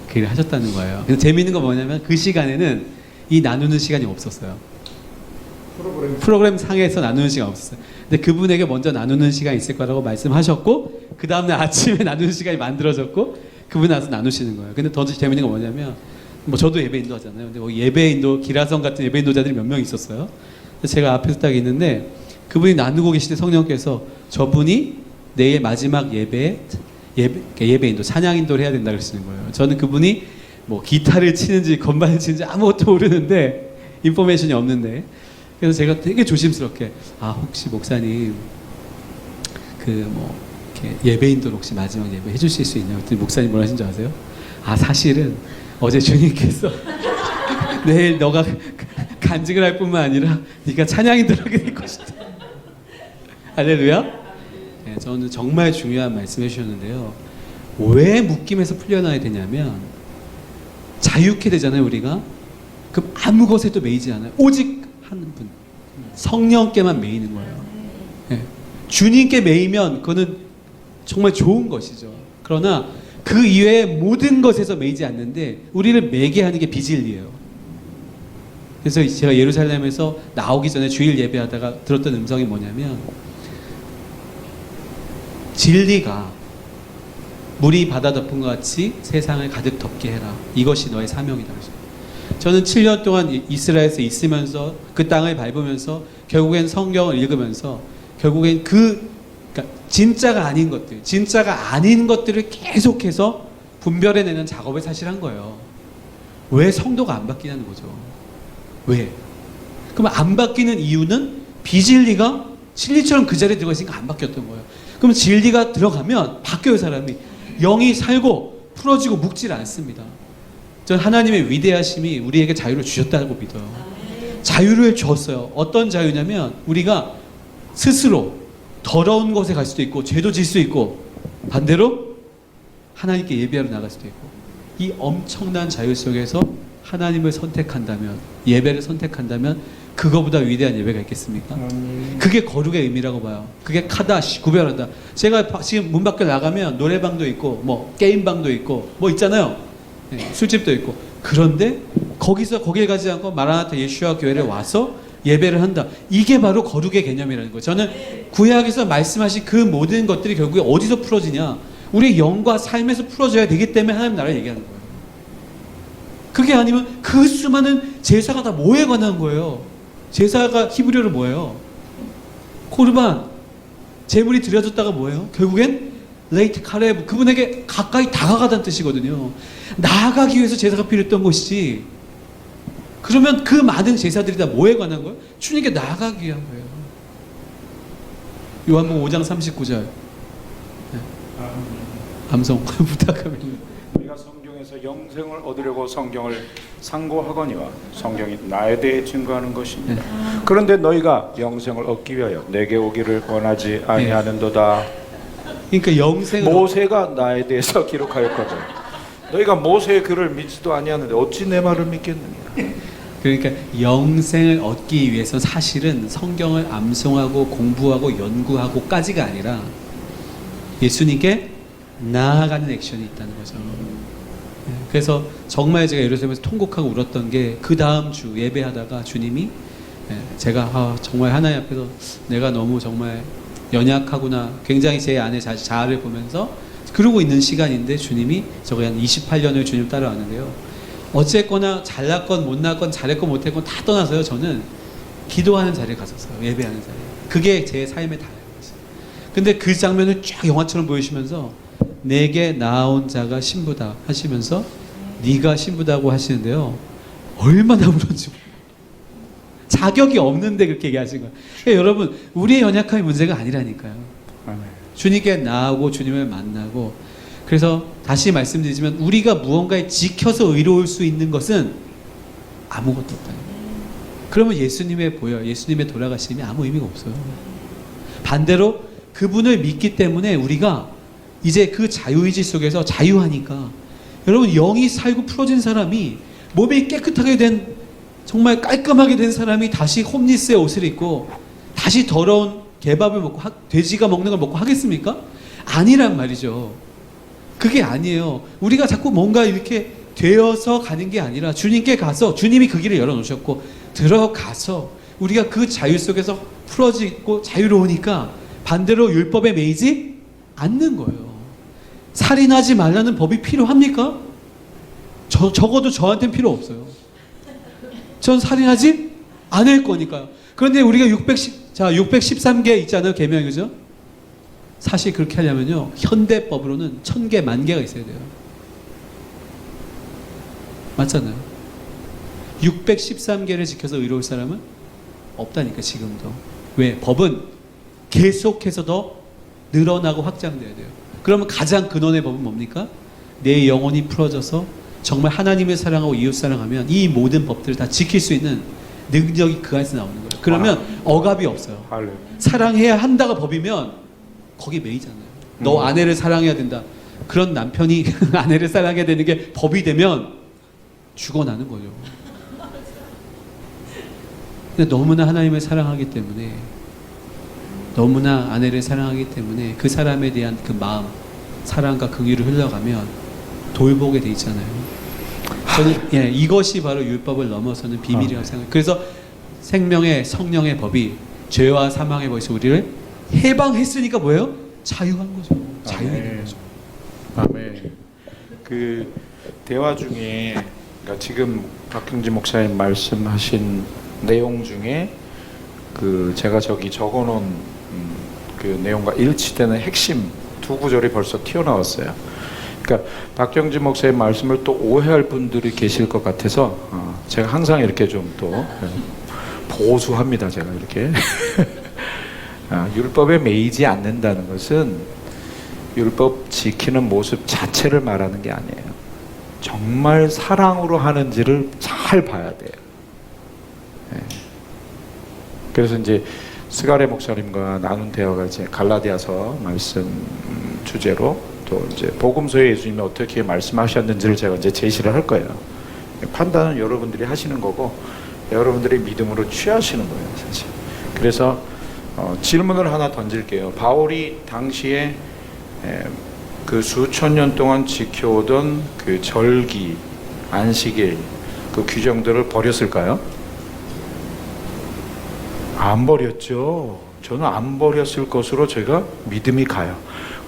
그 일을 하셨다는 거예요. 근데 재미있는 건 뭐냐면 그 시간에는 이 나누는 시간이 없었어요. 프로그램 상에서 나누는 시간 없었어요. 근데 그분에게 먼저 나누는 시간이 있을 거라고 말씀하셨고 그 다음날 아침에 나누는 시간이 만들어졌고 그분 와서 나누시는 거예요. 근데 더 재미있는 건 뭐냐면 저도 예배 인도하잖아요. 근데 거기 예배 인도 기라성 같은 예배 인도자들이 몇 명 있었어요. 그래서 제가 앞에서 딱 있는데 그분이 나누고 계실 때 성령께서 저분이 내일 마지막 예배 인도 찬양 인도를 해야 된다 그러시는 거예요. 저는 그분이 뭐 기타를 치는지 건반을 치는지 아무것도 모르는데 인포메이션이 없는데 그래서 제가 되게 조심스럽게 혹시 목사님 이렇게 예배 인도를 혹시 마지막 예배 해주실 수 있냐고 그랬더니 목사님 뭐라 하신 줄 아세요? 사실은 어제 주님께서 내일 너가 간증을 할 뿐만 아니라 네가 찬양 인도를 하게 될 것이다. 할렐루야. 네, 저는 정말 중요한 말씀 해주셨는데요. 왜 묶임에서 풀려나야 되냐면 자유케 되잖아요. 우리가 그럼 아무 것에도 매이지 않아요. 오직 한 분 성령께만 매이는 거예요. 네. 주님께 매이면 그거는 정말 좋은 것이죠. 그러나 그 이외의 모든 것에서 매이지 않는데 우리를 매게 하는 게 비진리예요. 그래서 제가 예루살렘에서 나오기 전에 주일 예배하다가 들었던 음성이 뭐냐면 진리가 물이 바다 덮은 것 같이 세상을 가득 덮게 해라. 이것이 너의 사명이다. 저는 7년 동안 이스라엘에서 있으면서 그 땅을 밟으면서 결국엔 성경을 읽으면서 결국엔 그러니까 진짜가 아닌 것들을 계속해서 분별해내는 작업을 사실 한 거예요. 왜 성도가 안 바뀌냐는 거죠. 왜? 그럼 안 바뀌는 이유는 비진리가 진리처럼 그 자리에 들어가 있으니까 안 바뀌었던 거예요. 그럼 진리가 들어가면 바뀌어요. 사람이 영이 살고 풀어지고 묵질 않습니다. 저는 하나님의 위대하심이 우리에게 자유를 주셨다고 믿어요. 자유를 줬어요. 어떤 자유냐면 우리가 스스로 더러운 곳에 갈 수도 있고 죄도 질 수 있고 반대로 하나님께 예배하러 나갈 수도 있고 이 엄청난 자유 속에서 하나님을 선택한다면 예배를 선택한다면 그거보다 위대한 예배가 있겠습니까? 그게 거룩의 의미라고 봐요. 그게 카다시 구별한다. 제가 지금 문 밖에 나가면 노래방도 있고 뭐 게임방도 있고 뭐 있잖아요. 네, 술집도 있고 그런데 거기에 가지 않고 마라나타 예수와 교회를 와서 예배를 한다. 이게 바로 거룩의 개념이라는 거예요. 저는 구약에서 말씀하신 그 모든 것들이 결국에 어디서 풀어지냐? 우리의 영과 삶에서 풀어져야 되기 때문에 하나님 나라를 얘기하는 거예요. 그게 아니면 그 수많은 제사가 다 뭐에 관한 거예요? 제사가 히브리어로 뭐예요? 코르반 제물이 드려졌다가 뭐예요? 결국엔 레이트 카레브 그분에게 가까이 다가가다는 뜻이거든요. 나아가기 위해서 제사가 필요했던 것이지. 그러면 그 많은 제사들이 다 뭐에 관한 거예요? 주님께 나아가기 위한 거예요. 요한복음 5장 39절. 네. 암송 부탁합니다. 우리가 성경에서 영생을 얻으려고 성경을 상고하거니와 성경이 나에 대해 증거하는 것입니다. 그런데 너희가 영생을 얻기 위하여 내게 오기를 원하지 아니하는도다. 그러니까 영생을 모세가 나에 대해서 기록하였거든. 너희가 모세의 글을 믿지도 아니하는데 어찌 내 말을 믿겠느냐. 그러니까 영생을 얻기 위해서 사실은 성경을 암송하고 공부하고 연구하고까지가 아니라 예수님께 나아가는 액션이 있다는 거죠. 그래서 정말 제가 예루살렘에서 통곡하고 울었던 게 그 다음 주 예배하다가 주님이 제가 정말 하나님 앞에서 내가 너무 정말 연약하구나 굉장히 제 안에 자아를 보면서 그러고 있는 시간인데 주님이 저거 한 28년을 주님 따라왔는데요. 어쨌거나 잘났건 못났건 잘했건 못했건 다 떠나서요. 저는 기도하는 자리에 갔었어요. 예배하는 자리에. 그게 제 삶의 다였어요. 근데 그 장면을 쫙 영화처럼 보여주시면서 내게 나아온 자가 신부다 하시면서 네가 신부다고 하시는데요. 얼마나 울었지. 자격이 없는데 그렇게 얘기하신 거예요. 그러니까 여러분 우리의 연약함이 문제가 아니라니까요. 주님께 나아오고 주님을 만나고 그래서 다시 말씀드리지만 우리가 무언가에 지켜서 의로울 수 있는 것은 아무것도 없다. 그러면 예수님의 돌아가심이 아무 의미가 없어요. 반대로 그분을 믿기 때문에 우리가 이제 그 자유의지 속에서 자유하니까, 여러분, 영이 살고 풀어진 사람이, 몸이 깨끗하게 된, 정말 깔끔하게 된 사람이 다시 홈리스의 옷을 입고 다시 더러운 개밥을 먹고 돼지가 먹는 걸 먹고 하겠습니까? 아니란 말이죠. 그게 아니에요. 우리가 자꾸 뭔가 이렇게 되어서 가는 게 아니라 주님께 가서, 주님이 그 길을 열어놓으셨고 들어가서 우리가 그 자유 속에서 풀어지고 자유로우니까 반대로 율법에 매이지 않는 거예요. 살인하지 말라는 법이 필요합니까? 적어도 저한테는 필요 없어요. 전 살인하지 않을 거니까요. 그런데 우리가 613개 있잖아요, 계명, 그죠? 사실 그렇게 하려면요, 현대법으로는 1000개, 10,000개가 있어야 돼요. 맞잖아요. 613개를 지켜서 의로울 사람은 없다니까, 지금도. 왜? 법은 계속해서 더 늘어나고 확장돼야 돼요. 그러면 가장 근원의 법은 뭡니까? 내 영혼이 풀어져서 정말 하나님을 사랑하고 이웃 사랑하면 이 모든 법들을 다 지킬 수 있는 능력이 그 안에서 나오는 거예요. 그러면 억압이 없어요. 할렐루야. 사랑해야 한다가 법이면 거기 매이잖아요. 너 아내를 사랑해야 된다. 그런 남편이 아내를 사랑해야 되는 게 법이 되면 죽어나는 거죠. 근데 너무나 하나님을 사랑하기 때문에, 너무나 아내를 사랑하기 때문에 그 사람에 대한 그 마음, 사랑과 긍휼을 흘러가면 돌보게 돼 있잖아요. 저는 이것이 바로 율법을 넘어서는 비밀이라고 생각해요. 그래서 생명의 성령의 법이 죄와 사망의 법에서 우리를 해방했으니까 뭐예요? 자유한 거죠. 자유인 거죠. 아멘. 그 대화 중에, 그러니까 지금 박경진 목사님 말씀하신 내용 중에 그 제가 저기 적어놓은 그 내용과 일치되는 핵심 두 구절이 벌써 튀어나왔어요. 그러니까 박경진 목사의 말씀을 또 오해할 분들이 계실 것 같아서 제가 항상 이렇게 좀 또 보수합니다. 제가 이렇게 율법에 매이지 않는다는 것은 율법 지키는 모습 자체를 말하는 게 아니에요. 정말 사랑으로 하는지를 잘 봐야 돼요. 그래서 이제 스가랴 목사님과 나눈 대화가 이제 갈라디아서 말씀 주제로, 또 이제 복음서에 예수님이 어떻게 말씀하셨는지를 제가 이제 제시를 할 거예요. 판단은 여러분들이 하시는 거고 여러분들이 믿음으로 취하시는 거예요, 사실. 그래서 질문을 하나 던질게요. 바울이 당시에 그 수천 년 동안 지켜오던 그 절기, 안식일, 그 규정들을 버렸을까요? 안 버렸죠. 저는 안 버렸을 것으로 제가 믿음이 가요.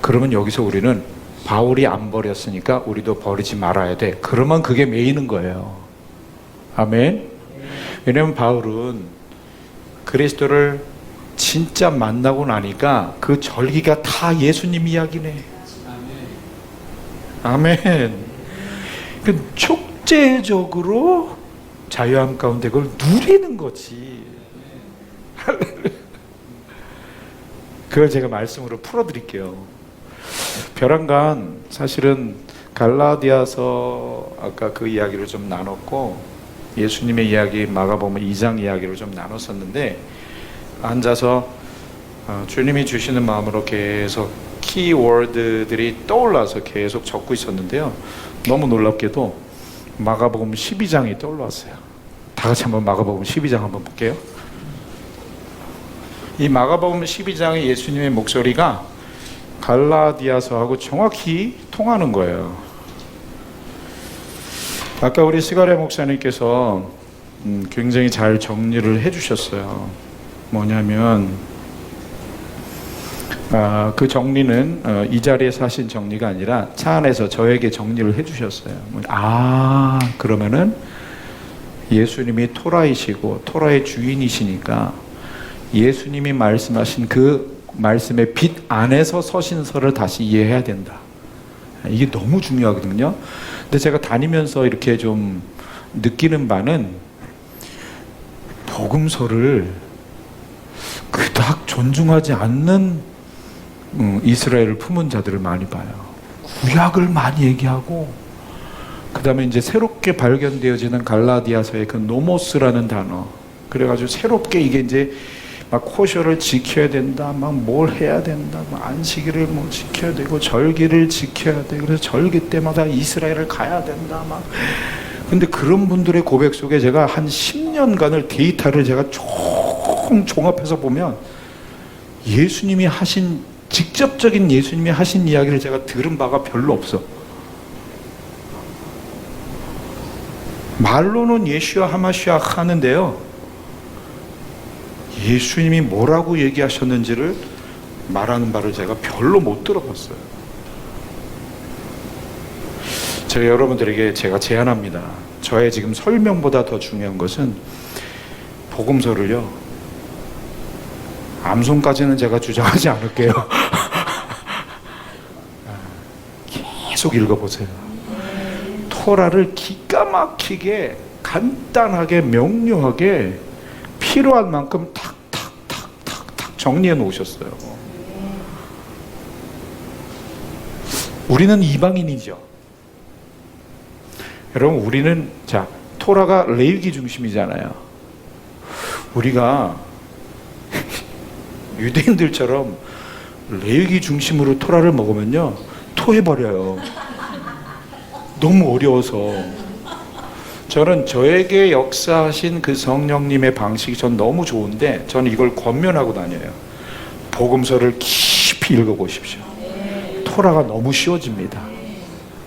그러면 여기서 우리는 바울이 안 버렸으니까 우리도 버리지 말아야 돼. 그러면 그게 매이는 거예요. 아멘. 왜냐면 바울은 그리스도를 진짜 만나고 나니까 그 절기가 다 예수님 이야기네. 아멘. 그 축제적으로 자유함 가운데 그걸 누리는 거지. 그걸 제가 말씀으로 풀어드릴게요. 벼랑간 사실은 갈라디아서 아까 그 이야기를 좀 나눴고 예수님의 이야기 마가복음 2장 이야기를 좀 나눴었는데, 앉아서 주님이 주시는 마음으로 계속 키워드들이 떠올라서 계속 적고 있었는데요. 너무 놀랍게도 마가복음 12장이 떠올랐어요. 다 같이 한번 마가복음 12장 한번 볼게요. 이 마가복음 12장의 예수님의 목소리가 갈라디아서하고 정확히 통하는 거예요. 아까 우리 스가랴 목사님께서 굉장히 잘 정리를 해주셨어요. 뭐냐면 그 정리는 이 자리에서 하신 정리가 아니라 차 안에서 저에게 정리를 해주셨어요. 그러면은 예수님이 토라이시고 토라의 주인이시니까 예수님이 말씀하신 그 말씀의 빛 안에서 서신서를 다시 이해해야 된다. 이게 너무 중요하거든요. 근데 제가 다니면서 이렇게 좀 느끼는 바는 복음서를 그닥 존중하지 않는 이스라엘을 품은 자들을 많이 봐요. 구약을 많이 얘기하고, 그 다음에 이제 새롭게 발견되어지는 갈라디아서의 그 노모스라는 단어, 그래가지고 새롭게 이게 이제 막 코셔를 지켜야 된다, 막 뭘 해야 된다, 막 안식일을 뭐 지켜야 되고 절기를 지켜야 돼. 그래서 절기 때마다 이스라엘을 가야 된다, 막. 근데 그런 분들의 고백 속에 제가 한 10년간을 데이터를 제가 총 종합해서 보면 예수님이 하신 직접적인 예수님이 하신 이야기를 제가 들은 바가 별로 없어. 말로는 예슈아 하마시아 하는데요, 예수님이 뭐라고 얘기하셨는지를 말하는 바를 제가 별로 못 들어봤어요. 제가 여러분들에게 제가 제안합니다. 저의 지금 설명보다 더 중요한 것은 복음서를요, 암송까지는 제가 주장하지 않을게요. 계속 읽어보세요. 토라를 기가 막히게 간단하게 명료하게 필요한 만큼 탁탁탁탁탁 정리해 놓으셨어요. 우리는 이방인이죠. 여러분, 우리는 자, 토라가 레위기 중심이잖아요. 우리가 유대인들처럼 레위기 중심으로 토라를 먹으면요, 토해버려요. 너무 어려워서. 저는 저에게 역사하신 그 성령님의 방식이 전 너무 좋은데 저는 이걸 권면하고 다녀요. 복음서를 깊이 읽어보십시오. 토라가 너무 쉬워집니다.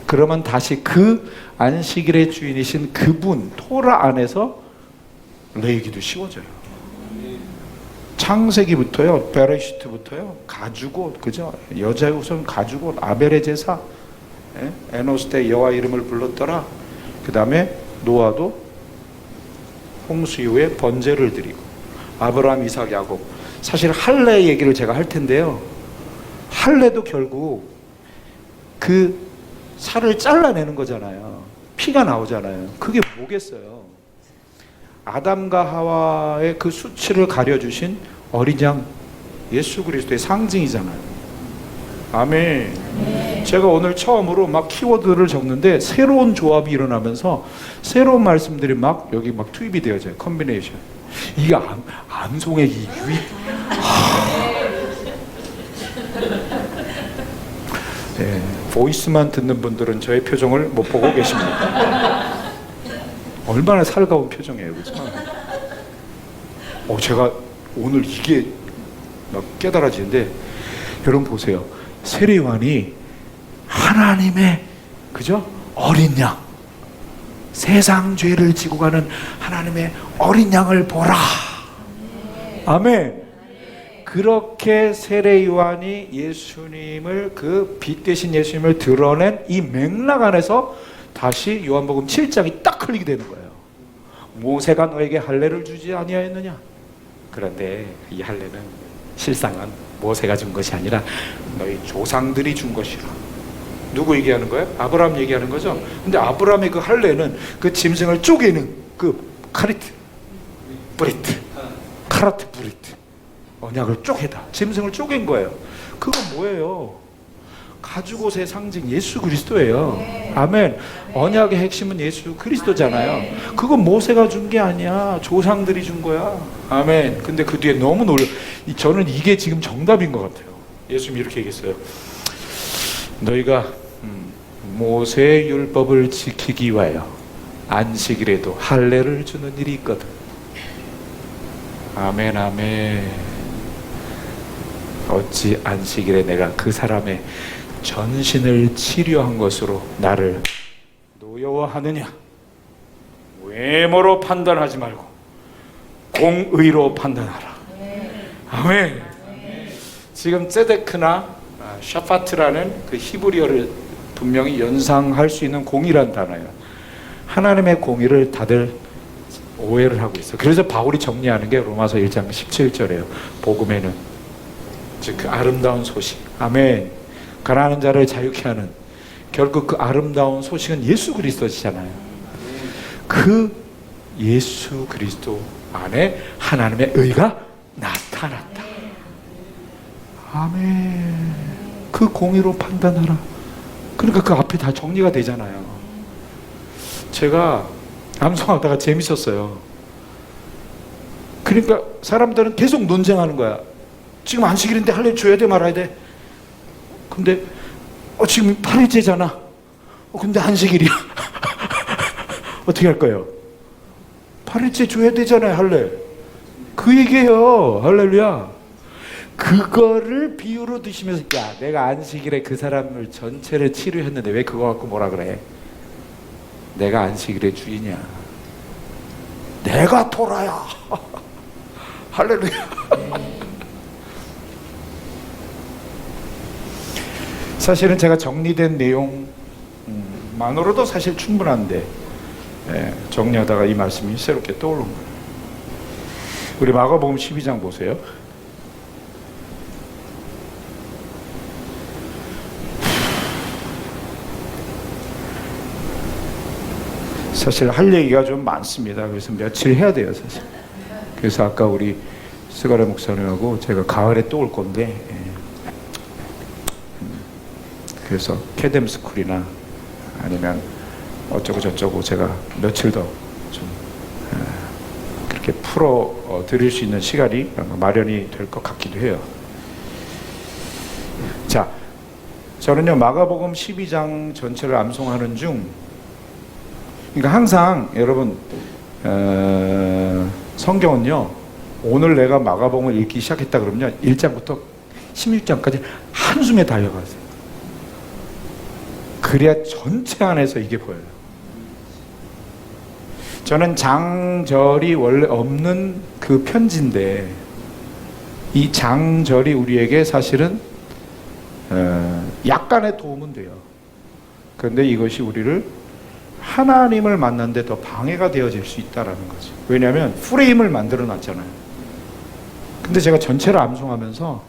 그러면 다시 그 안식일의 주인이신 그분 토라 안에서 레위기도 쉬워져요. 창세기부터요, 베레시트부터요, 가죽옷, 그죠? 여자의 옷은 가죽옷, 아벨의 제사, 에노스 때 여호와 이름을 불렀더라. 그 다음에 노아도 홍수 이후에 번제를 드리고, 아브라함, 이삭, 야곱. 사실 할례 얘기를 제가 할 텐데요, 할례도 결국 그 살을 잘라내는 거잖아요. 피가 나오잖아요. 그게 뭐겠어요? 아담과 하와의 그 수치를 가려주신 어린 양 예수 그리스도의 상징이잖아요. 아멘. 제가 오늘 처음으로 막 키워드를 적는데 새로운 조합이 일어나면서 새로운 말씀들이 막 여기 막 투입이 되어져요. 컨비네이션. 이게 암송의 이 유익. 네, 보이스만 듣는 분들은 저의 표정을 못 보고 계십니다. 얼마나 살가운 표정이에요, 그렇죠? 제가 오늘 이게 막 깨달아지는데, 여러분 보세요. 세례요한이 하나님의, 그죠? 어린 양, 세상 죄를 지고 가는 하나님의 어린 양을 보라. 아멘. 그렇게 세례요한이 예수님을, 그 빛 대신 예수님을 드러낸 이 맥락 안에서 다시 요한복음 7장이 딱 흘리게 되는 거예요. 모세가 너에게 할례를 주지 아니하였느냐? 그런데 이 할례는 실상은 모세가 준 것이 아니라 너희 조상들이 준 것이라. 누구 얘기하는 거예요? 아브라함 얘기하는 거죠. 근데 아브라함의 그 할례는 그 짐승을 쪼개는 그 카리트 브리트, 카라트 브리트, 언약을 쪼개다, 짐승을 쪼갠 거예요. 그건 뭐예요? 가죽옷의 상징 예수 그리스도예요. 아멘. 언약의 핵심은 예수 그리스도잖아요. 그건 모세가 준 게 아니야. 조상들이 준 거야. 아멘. 근데 그 뒤에 너무 저는 이게 지금 정답인 것 같아요. 예수님이 이렇게 얘기했어요. 너희가 모세의 율법을 지키기 위하여 안식일에도 할례를 주는 일이 있거든. 아멘, 아멘. 어찌 안식일에 내가 그 사람의 전신을 치료한 것으로 나를 노여워하느냐? 외모로 판단하지 말고 공의로 판단하라. 아멘. 지금 ጼ데크나 샤파트라는 그 히브리어를 분명히 연상할 수 있는 공의란 단어예요. 하나님의 공의를 다들 오해를 하고 있어요. 그래서 바울이 정리하는 게 로마서 1장 17절이에요. 복음에는 즉 그 아름다운 소식, 아멘, 가난한 자를 자유케 하는, 결국 그 아름다운 소식은 예수 그리스도시잖아요. 그 예수 그리스도 안에 하나님의 의가 나타났다. 아멘. 그 공의로 판단하라. 그러니까 그 앞에 다 정리가 되잖아요. 제가 암송하다가 재밌었어요. 그러니까 사람들은 계속 논쟁하는 거야. 지금 안식일인데 할례 줘야 돼 말아야 돼. 근데 지금 8일째잖아. 근데 안식일이야. 어떻게 할 거예요? 8일째 줘야 되잖아요, 할례. 그 얘기예요. 할렐루야. 그거를 비유로 드시면서, 야, 내가 안식일에 그 사람을 전체를 치료했는데 왜 그거 갖고 뭐라 그래? 내가 안식일의 주인이야. 내가 토라야. 할렐루야. 사실은 제가 정리된 내용만으로도 사실 충분한데, 정리하다가 이 말씀이 새롭게 떠오른 거예요. 우리 마가복음 12장 보세요. 사실 할 얘기가 좀 많습니다. 그래서 며칠 해야 돼요, 사실. 그래서 아까 우리 스가랴 목사님하고 제가 가을에 또 올 건데, 그래서 캐뎀 스쿨이나 아니면 어쩌고 저쩌고 제가 며칠 더 좀 그렇게 풀어 드릴 수 있는 시간이 마련이 될 것 같기도 해요. 자, 저는요 마가복음 12장 전체를 암송하는 중, 그러니까 항상 여러분 성경은요, 오늘 내가 마가복음을 읽기 시작했다 그러면요 1장부터 16장까지 한숨에 달려가세요. 그래야 전체 안에서 이게 보여요. 저는 장절이 원래 없는 그 편지인데, 이 장절이 우리에게 사실은 약간의 도움은 돼요. 그런데 이것이 우리를 하나님을 만난 데 더 방해가 되어질 수 있다는 거죠. 왜냐하면 프레임을 만들어 놨잖아요. 근데 제가 전체를 암송하면서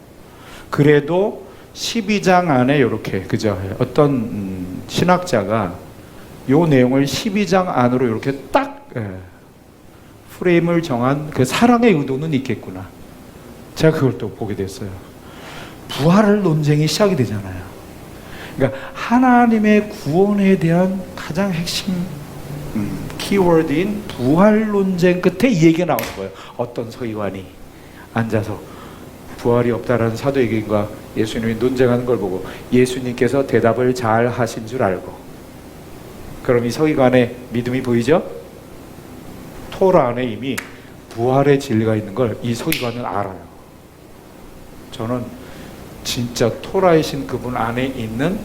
그래도 12장 안에 이렇게, 그죠? 어떤 신학자가 요 내용을 12장 안으로 이렇게 딱 프레임을 정한 그 사랑의 의도는 있겠구나. 제가 그걸 또 보게 됐어요. 부활을 논쟁이 시작이 되잖아요. 그러니까 하나님의 구원에 대한 가장 핵심 키워드인 부활 논쟁 끝에 이 얘기가 나오는 거예요. 어떤 서기관이 앉아서 부활이 없다라는 사도에게인가 예수님이 논쟁하는 걸 보고 예수님께서 대답을 잘 하신 줄 알고, 그럼 이 서기관의 믿음이 보이죠? 토라 안에 이미 부활의 진리가 있는 걸 이 서기관은 알아요. 저는 진짜 토라이신 그분 안에 있는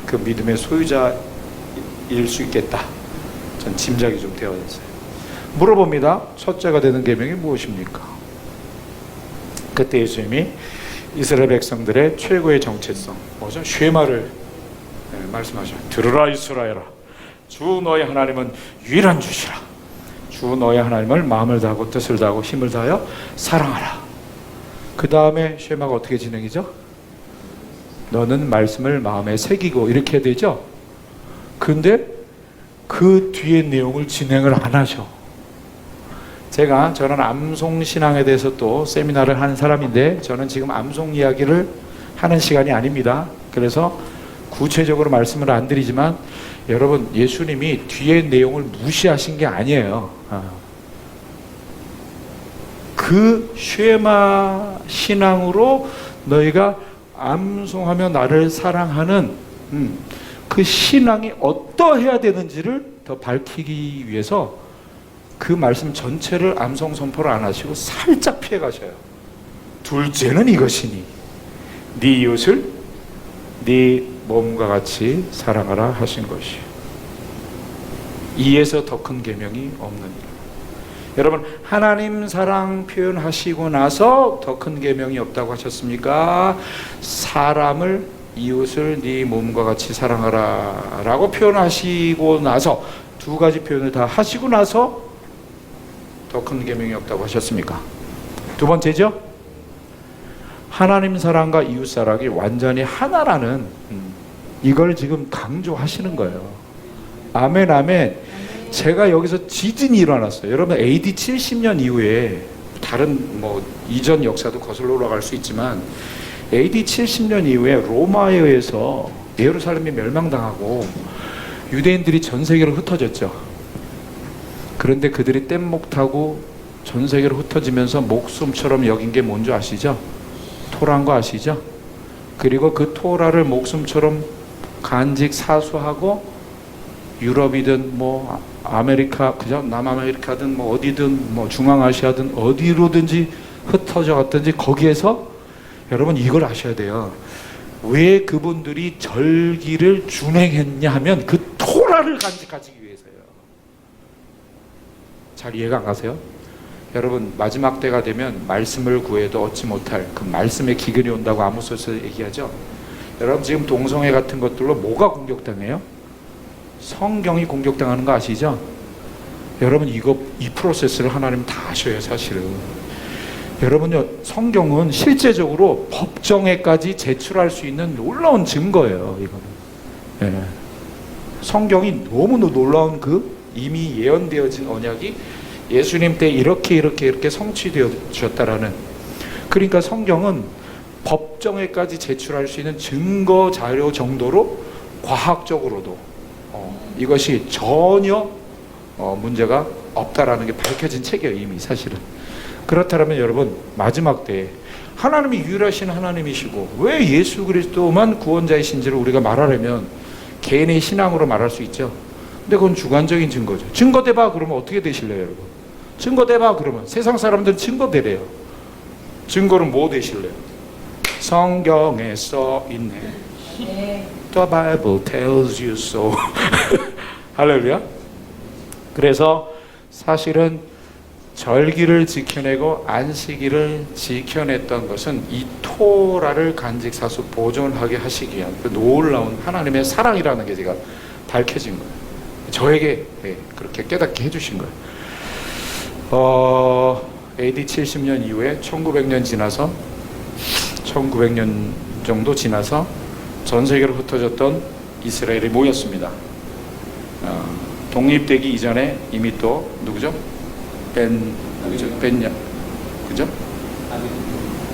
그 믿음의 소유자일 수 있겠다. 전 짐작이 좀 되어졌어요. 물어봅니다. 첫째가 되는 계명이 무엇입니까? 그때 예수님이 이스라엘 백성들의 최고의 정체성, 뭐죠? 쉐마를 말씀하셔요. 들으라 이스라엘아, 주 너의 하나님은 유일한 주시라. 주 너의 하나님을 마음을 다하고 뜻을 다하고 힘을 다하여 사랑하라. 그 다음에 쉐마가 어떻게 진행이죠? 너는 말씀을 마음에 새기고, 이렇게 되죠. 근데 그 뒤에 내용을 진행을 안 하셔. 저는 암송신앙에 대해서 또 세미나를 하는 사람인데, 저는 지금 암송 이야기를 하는 시간이 아닙니다. 그래서 구체적으로 말씀을 안 드리지만, 여러분, 예수님이 뒤에 내용을 무시하신 게 아니에요. 그 쉐마 신앙으로 너희가 암송하며 나를 사랑하는 그 신앙이 어떠해야 되는지를 더 밝히기 위해서 그 말씀 전체를 암송 선포를 안 하시고 살짝 피해 가셔요. 둘째는 이것이니 네 이웃을 네 몸과 같이 사랑하라 하신 것이에요. 이에서 더 큰 계명이 없느니라. 여러분, 하나님 사랑 표현하시고 나서 더 큰 계명이 없다고 하셨습니까? 사람을, 이웃을 네 몸과 같이 사랑하라 라고 표현하시고 나서, 두 가지 표현을 다 하시고 나서 더 큰 계명이 없다고 하셨습니까? 두 번째죠, 하나님 사랑과 이웃 사랑이 완전히 하나라는 이걸 지금 강조하시는 거예요. 아멘, 아멘. 제가 여기서 지진이 일어났어요. 여러분, AD 70년 이후에 다른 이전 역사도 거슬러 올라갈 수 있지만, AD 70년 이후에 로마에 의해서 예루살렘이 멸망당하고 유대인들이 전 세계로 흩어졌죠. 그런데 그들이 뗏목 타고 전 세계로 흩어지면서 목숨처럼 여긴 게 뭔지 아시죠? 토라인 거 아시죠? 그리고 그 토라를 목숨처럼 간직 사수하고 유럽이든 뭐 아메리카, 그죠? 남아메리카든 뭐 어디든 뭐 중앙아시아든 어디로든지 흩어져 갔든지 거기에서 여러분 이걸 아셔야 돼요. 왜 그분들이 절기를 준행했냐 하면 그 토라를 간직하기 위해서요. 잘 이해가 안 가세요? 여러분 마지막 때가 되면 말씀을 구해도 얻지 못할 그 말씀의 기근이 온다고 아모스서 얘기하죠. 여러분 지금 동성애 같은 것들로 뭐가 공격당해요? 성경이 공격당하는 거 아시죠? 여러분 이 프로세스를 하나님 다 아셔요. 사실은 여러분요, 성경은 실제적으로 법정에까지 제출할 수 있는 놀라운 증거예요. 이거는 성경이 너무나 놀라운 그 이미 예언되어진 언약이 예수님 때 이렇게 성취되어졌다라는. 그러니까 성경은 법정에까지 제출할 수 있는 증거 자료 정도로 과학적으로도 이것이 전혀 문제가 없다라는 게 밝혀진 책이에요. 이미 사실은. 그렇다면 여러분 마지막 때에 하나님이 유일하신 하나님이시고 왜 예수 그리스도만 구원자이신지를 우리가 말하려면 개인의 신앙으로 말할 수 있죠. 근데 그건 주관적인 증거죠. 증거대봐 그러면 어떻게 되실래요 여러분? 증거대봐 그러면 세상 사람들은 증거대래요. 증거는 뭐 되실래요? 성경에 써있네. The Bible tells you so. 할렐루야. 그래서 사실은 절기를 지켜내고 안식일을 지켜냈던 것은 이 토라를 간직 사수 보존하게 하시기 위한 그 놀라운 하나님의 사랑이라는 게 제가 밝혀진 거예요. 저에게 그렇게 깨닫게 해주신 거예요. AD 70년 이후에 1900년 지나서 1900년 정도 지나서 전 세계로 흩어졌던 이스라엘이 모였습니다. 독립되기 이전에 이미 또 누구죠? 그죠?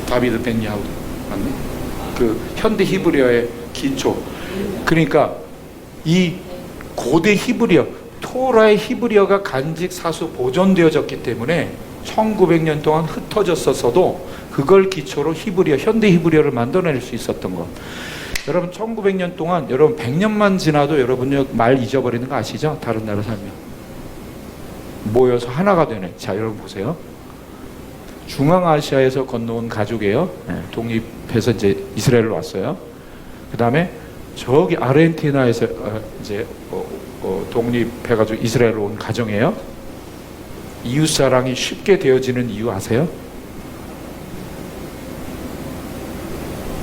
다비드 벤 야후디 맞네? 그 현대 히브리어의 기초. 그러니까 이 고대 히브리어, 토라의 히브리어가 간직 사수 보존되어졌기 때문에 1900년 동안 흩어졌었어도 그걸 기초로 히브리어, 현대 히브리어를 만들어낼 수 있었던 것. 여러분 1900년 동안 여러분 100년만 지나도 여러분 말 잊어버리는 거 아시죠? 다른 나라 살면 모여서 하나가 되네. 자 여러분 보세요. 중앙아시아에서 건너온 가족이에요. 독립해서 이제 이스라엘로 왔어요. 그 다음에 저기 아르헨티나에서 이제 독립해가지고 이스라엘로 온 가정이에요. 이웃사랑이 쉽게 되어지는 이유 아세요?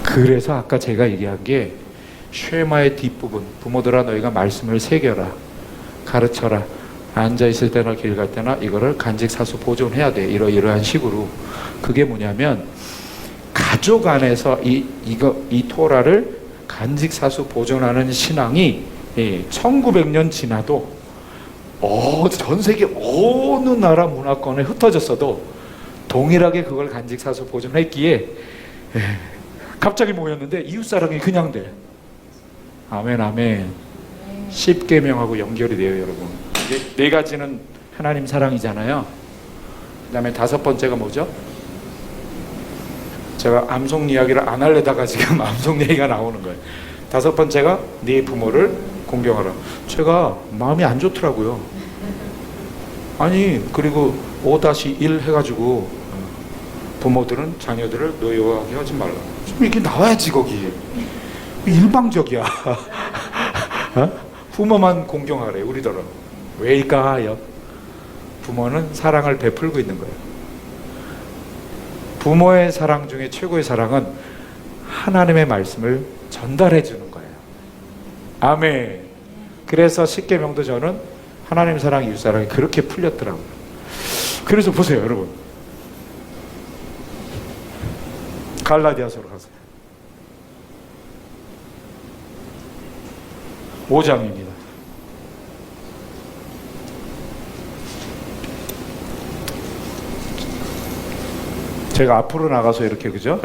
그래서 아까 제가 얘기한 게 쉐마의 뒷부분, 부모들아 너희가 말씀을 새겨라, 가르쳐라, 앉아있을 때나 길 갈 때나 이거를 간직 사수 보존해야 돼. 이러한 식으로. 그게 뭐냐면 가족 안에서 이 토라를 간직 사수 보존하는 신앙이 1900년 지나도 전 세계 어느 나라 문화권에 흩어졌어도 동일하게 그걸 간직 사수 보존했기에 갑자기 모였는데 이웃사랑이 그냥 돼. 아멘 아멘. 10계명하고 연결이 돼요 여러분. 이제 네 가지는 하나님 사랑이잖아요. 그 다음에 다섯 번째가 뭐죠? 제가 암송 이야기를 안 하려다가 지금 암송 얘기가 나오는 거예요. 다섯 번째가 네 부모를 공경하라. 제가 마음이 안 좋더라고요. 아니 그리고 5-1 해가지고 부모들은 자녀들을 노여워하게 하지 말라. 좀 이게 나와야지 거기. 일방적이야. 부모만 공경하래 우리들은. 왜일까요? 부모는 사랑을 베풀고 있는 거예요. 부모의 사랑 중에 최고의 사랑은 하나님의 말씀을 전달해 주는 거예요. 아멘. 그래서 십계명도 저는 하나님 사랑, 이웃 사랑이 그렇게 풀렸더라고요. 그래서 보세요, 여러분. 갈라디아서로 가세요. 5장입니다. 제가 앞으로 나가서 이렇게 그죠?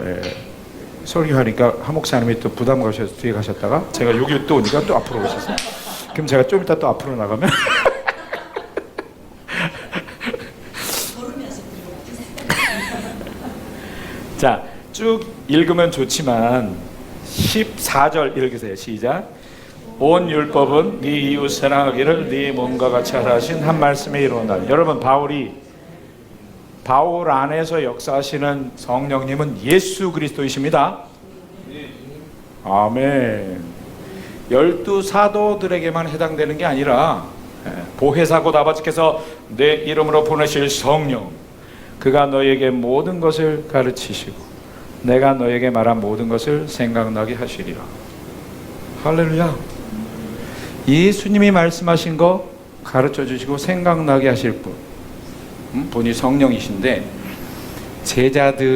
설교하니까 한 목사님이 또 부담 가셔서 뒤에 가셨다가 제가 여기 또 오니까 또 앞으로 오셨어요. 그럼 제가 좀 이따 또 앞으로 나가면 자, 쭉 읽으면 좋지만 14절 읽으세요. 시작. 온 율법은 네 이웃 사랑하기를 네 몸과 같이 하라 하신 한 말씀에 이루어나. 여러분, 바울 안에서 역사하시는 성령님은 예수 그리스도이십니다. 아멘. 12 사도들에게만 해당되는 게 아니라 보혜사고 아버지께서 내 이름으로 보내실 성령, 그가 너에게 모든 것을 가르치시고 내가 너에게 말한 모든 것을 생각나게 하시리라. 할렐루야. 예수님이 말씀하신 거 가르쳐 주시고 생각나게 하실 분이 성령이신데, 제자들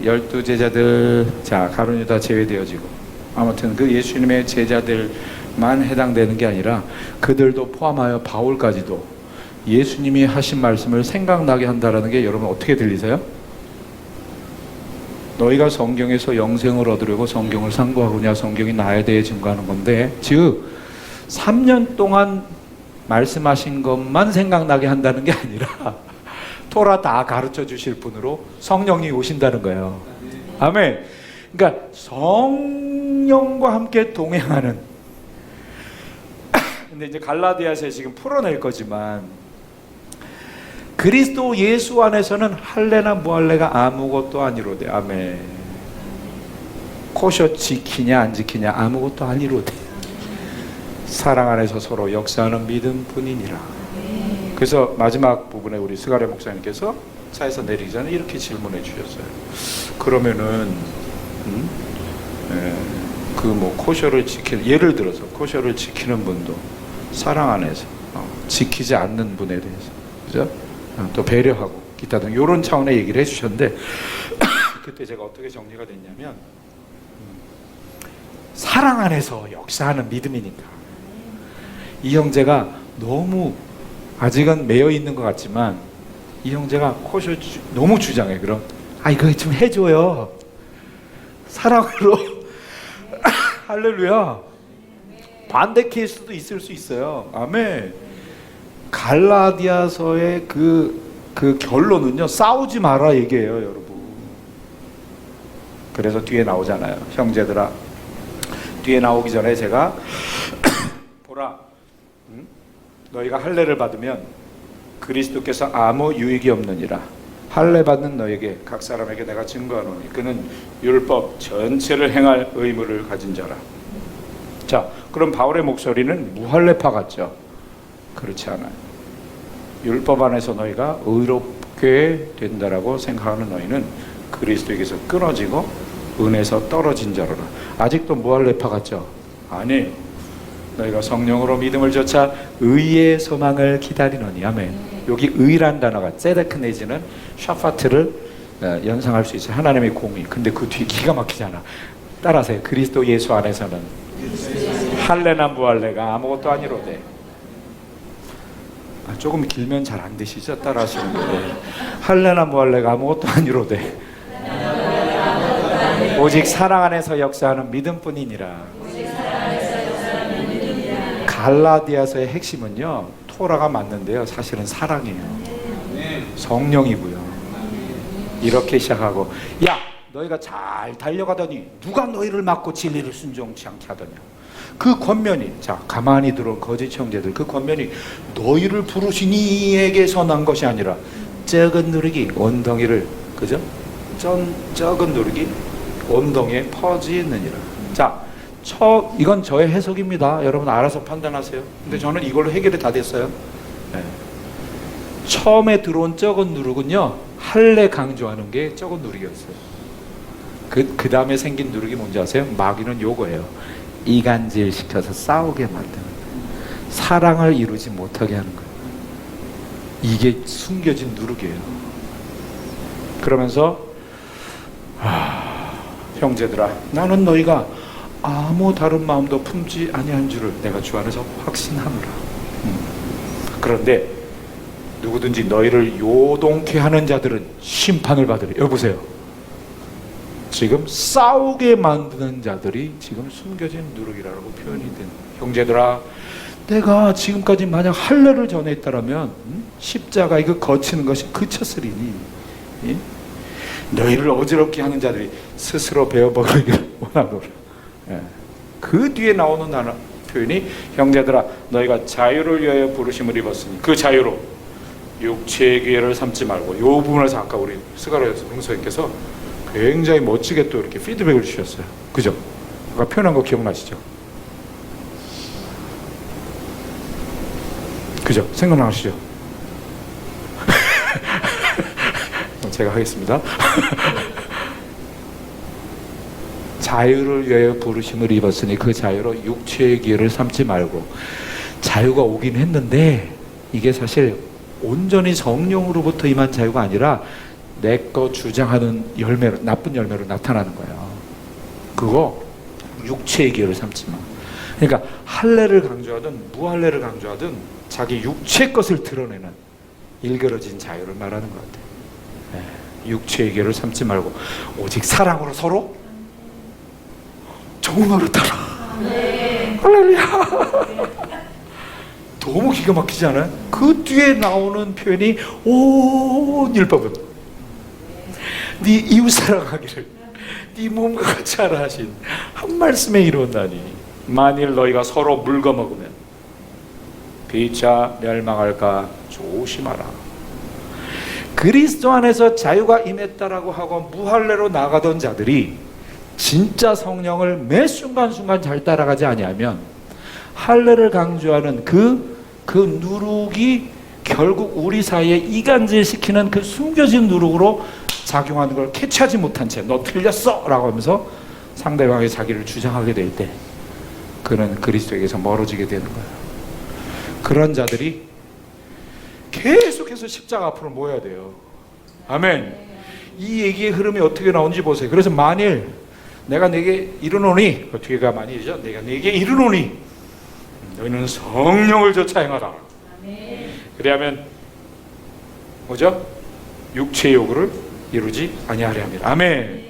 12 제자들, 자, 가룟 유다 제외되어지고 아무튼 그 예수님의 제자들만 해당되는 게 아니라 그들도 포함하여 바울까지도 예수님이 하신 말씀을 생각나게 한다라는 게 여러분 어떻게 들리세요? 너희가 성경에서 영생을 얻으려고 성경을 상고하느냐, 성경이 나에 대해 증거하는 건데, 즉 3년 동안 말씀하신 것만 생각나게 한다는 게 아니라 토라 다 가르쳐 주실 분으로 성령이 오신다는 거예요. 아멘. 그러니까 성령과 함께 동행하는 근데 이제 갈라디아서에 지금 풀어낼 거지만, 그리스도 예수 안에서는 할례나 무할례가 아무것도 아니로되. 아멘. 코셔 지키냐 안 지키냐 아무것도 아니로되. 사랑 안에서 서로 역사하는 믿음 뿐이니라. 그래서 마지막 부분에 우리 스가랴 목사님께서 차에서 내리기 전에 이렇게 질문해 주셨어요. 그러면은 그 뭐 코셔를 지키는, 예를 들어서 코셔를 지키는 분도 사랑 안에서 지키지 않는 분에 대해서, 그죠? 또 배려하고 기타 등 이런 차원의 얘기를 해주셨는데 그때 제가 어떻게 정리가 됐냐면, 사랑 안에서 역사하는 믿음이니까. 이 형제가 너무 아직은 매여 있는 것 같지만 이 형제가 코셔 너무 주장해. 그럼 이거 좀 해줘요, 사랑으로. 할렐루야. 반대 케이스도 있을 수 있어요. 아멘. 갈라디아서의 그 결론은요, 싸우지 마라 얘기예요, 여러분. 그래서 뒤에 나오잖아요. 형제들아, 뒤에 나오기 전에 제가 보라, 너희가 할례를 받으면 그리스도께서 아무 유익이 없느니라. 할례 받는 너에게 각 사람에게 내가 증거하노니 그는 율법 전체를 행할 의무를 가진 자라. 자, 그럼 바울의 목소리는 무할례파 같죠? 그렇지 않아요. 율법 안에서 너희가 의롭게 된다라고 생각하는 너희는 그리스도에게서 끊어지고 은혜에서 떨어진 자로라. 아직도 무할례파 같죠? 아니, 너희가 성령으로 믿음을 좇아 의의 소망을 기다리노니. 아멘. 여기 의란 단어가 ጼ데크 내지는 샤파트를 연상할 수 있어요. 하나님의 공의. 근데 그 뒤에 기가 막히잖아. 따라하세요. 그리스도 예수 안에서는 할례나 무할례가 아무것도 아니로되. 조금 길면 잘 안 되시죠? 따라하시는데. 할례나 무할례가 아무것도 아니로되 오직 사랑 안에서 역사하는 믿음뿐이니라. 갈라디아서의 핵심은요, 토라가 맞는데요, 사실은 사랑이에요. 성령이고요. 이렇게 시작하고, 야, 너희가 잘 달려가더니 누가 너희를 막고 진리를 순종치 않게 하더냐. 그 권면이, 자, 가만히 들어온 거짓 형제들, 그 권면이 너희를 부르신 이에게서 난 것이 아니라 적은 누룩이 온덩이를, 그죠? 적은 누룩이 온덩이에 퍼지 있느니라. 자, 이건 저의 해석입니다. 여러분 알아서 판단하세요. 근데 저는 이걸로 해결이 다 됐어요. 네. 처음에 들어온 적은 누룩은요, 할례 강조하는 게 적은 누룩이었어요. 그 다음에 생긴 누룩이 뭔지 아세요? 마귀는 요거예요. 이간질 시켜서 싸우게 만드는 거예요. 사랑을 이루지 못하게 하는 거예요. 이게 숨겨진 누룩이에요. 그러면서 형제들아, 나는 너희가 아무 다른 마음도 품지 아니한 줄을 내가 주 안에서 확신하노라. 그런데 누구든지 너희를 요동케 하는 자들은 심판을 받으리. 여보세요. 지금 싸우게 만드는 자들이 지금 숨겨진 누룩이라고 표현이 된. 형제들아, 내가 지금까지 만약 할례를 전했다라면 십자가 이거 거치는 것이 그쳤으리니 너희를 어지럽게 하는 자들이 스스로 베어버리기를 원하노라. 예. 그 뒤에 나오는 단어 표현이 형제들아 너희가 자유를 위하여 부르심을 입었으니 그 자유로 육체의 기회를 삼지 말고 이 부분에서 아까 우리 스가랴 형사님께서 굉장히 멋지게 또 이렇게 피드백을 주셨어요. 그죠? 아까 표현한 거 기억나시죠? 그죠? 생각나시죠? 제가 하겠습니다. 자유를 위하여 부르심을 입었으니 그 자유로 육체의 기회를 삼지 말고. 자유가 오긴 했는데 이게 사실 온전히 성령으로부터 임한 자유가 아니라 내 거 주장하는 열매로, 나쁜 열매로 나타나는 거예요. 그거 육체의 기회를 삼지 마. 그러니까 할례를 강조하든 무할례를 강조하든 자기 육체 것을 드러내는 일그러진 자유를 말하는 것 같아요. 육체의 기회를 삼지 말고 오직 사랑으로 서로 좋은 노릇하라. 할렐루야. 너무 기가 막히지 않아요? 그 뒤에 나오는 표현이 온 율법은 네 이웃 사랑하기를 네 몸과 같이 하라 하신 한 말씀에 이루었나니 만일 너희가 서로 물거먹으면 피차 멸망할까 조심하라. 그리스도 안에서 자유가 임했다라고 하고 무할례로 나가던 자들이 진짜 성령을 매 순간순간 잘 따라가지 아니하면 할례를 강조하는 그 누룩이 결국 우리 사이에 이간질시키는 그 숨겨진 누룩으로 작용하는 걸 캐치하지 못한 채 너 틀렸어! 라고 하면서 상대방의 자기를 주장하게 될 때 그는 그리스도에게서 멀어지게 되는 거예요. 그런 자들이 계속해서 십자가 앞으로 모여야 돼요. 아멘. 이 얘기의 흐름이 어떻게 나오는지 보세요. 그래서 만일 내가 내게 이르노니, 뒤에가 만일이죠. 내가 내게 이르노니 너희는 성령을 쫓아 행하라. 그래야면 뭐죠? 육체의 요구를 이루지 아니하려 함이라. 아멘.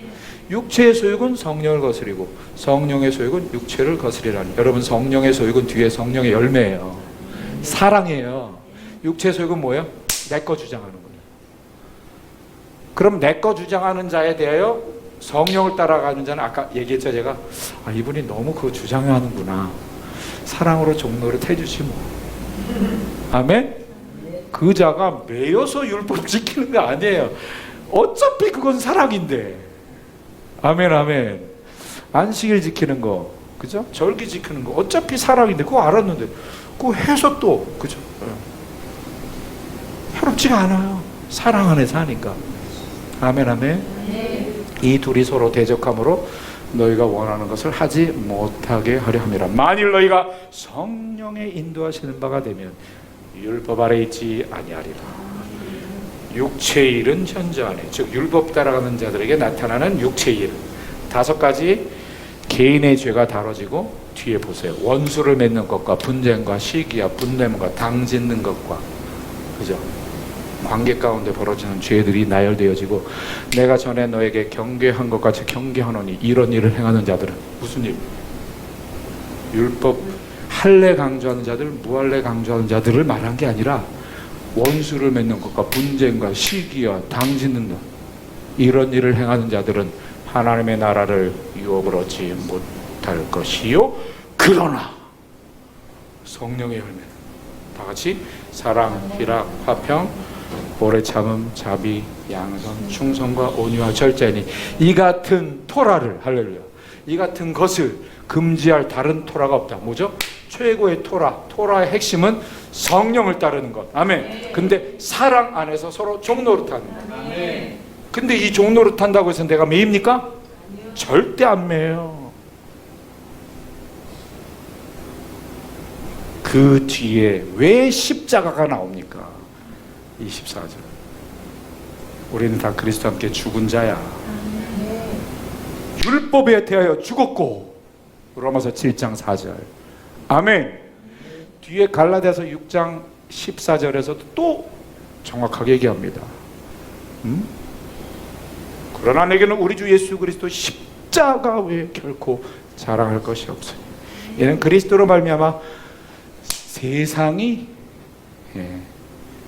육체의 소욕은 성령을 거스리고 성령의 소욕은 육체를 거스리라니. 여러분 성령의 소욕은 뒤에 성령의 열매예요. 사랑이에요. 육체의 소욕은 뭐예요? 내 거 주장하는 거예요. 그럼 내 거 주장하는 자에 대하여 성령을 따라가는 자는 아까 얘기했죠 제가. 아 이분이 너무 그거 주장하는구나. 사랑으로 종노릇 해주지 뭐. 아멘? 그 자가 매여서 율법 지키는 거 아니에요. 어차피 그건 사랑인데. 아멘 아멘. 안식일 지키는 거 그죠? 절기 지키는 거 어차피 사랑인데 그거 알았는데 그거 해서 또 그죠? 해롭지가 않아요. 사랑 안에서 하니까. 아멘 아멘. 이 둘이 서로 대적함으로 너희가 원하는 것을 하지 못하게 하려 함이라. 만일 너희가 성령의 인도하시는 바가 되면 율법 아래 있지 아니하리라. 육체의 일은 현저 안에, 즉 율법 따라가는 자들에게 나타나는 육체의 일 5가지 개인의 죄가 다뤄지고 뒤에 보세요. 원수를 맺는 것과 분쟁과 시기와 분냄과 당 짓는 것과 그죠? 관계 가운데 벌어지는 죄들이 나열되어지고 내가 전에 너에게 경계한 것 같이 경계하노니 이런 일을 행하는 자들은 무슨 일? 율법 할례 강조하는 자들, 무할례 강조하는 자들을 말한 게 아니라 원수를 맺는 것과 분쟁과 시기와 당 짓는 것 이런 일을 행하는 자들은 하나님의 나라를 유업을 얻지 못할 것이요. 그러나 성령의 열매는 다 같이 사랑, 희락, 화평, 오래 참음, 자비, 양선, 충성과 온유와 절제니 이 같은 토라를 할렐루야. 이 같은 것을 금지할 다른 토라가 없다. 뭐죠? 최고의 토라의 핵심은 성령을 따르는 것. 아멘. 근데 사랑 안에서 서로 종노릇하는 것. 아멘. 근데 이 종노릇한다고 해서 내가 매입니까? 절대 안 매요. 그 뒤에 왜 십자가가 나옵니까? 24절. 우리는 다 그리스도와 함께 죽은 자야. 율법에 대하여 죽었고. 로마서 7장 4절. 아멘. 뒤에 갈라디아서 6장 14절에서도 또 정확하게 얘기합니다. 그러나 내게는 우리 주 예수 그리스도 십자가 외에 결코 자랑할 것이 없으니 이는 그리스도로 말미암아 세상이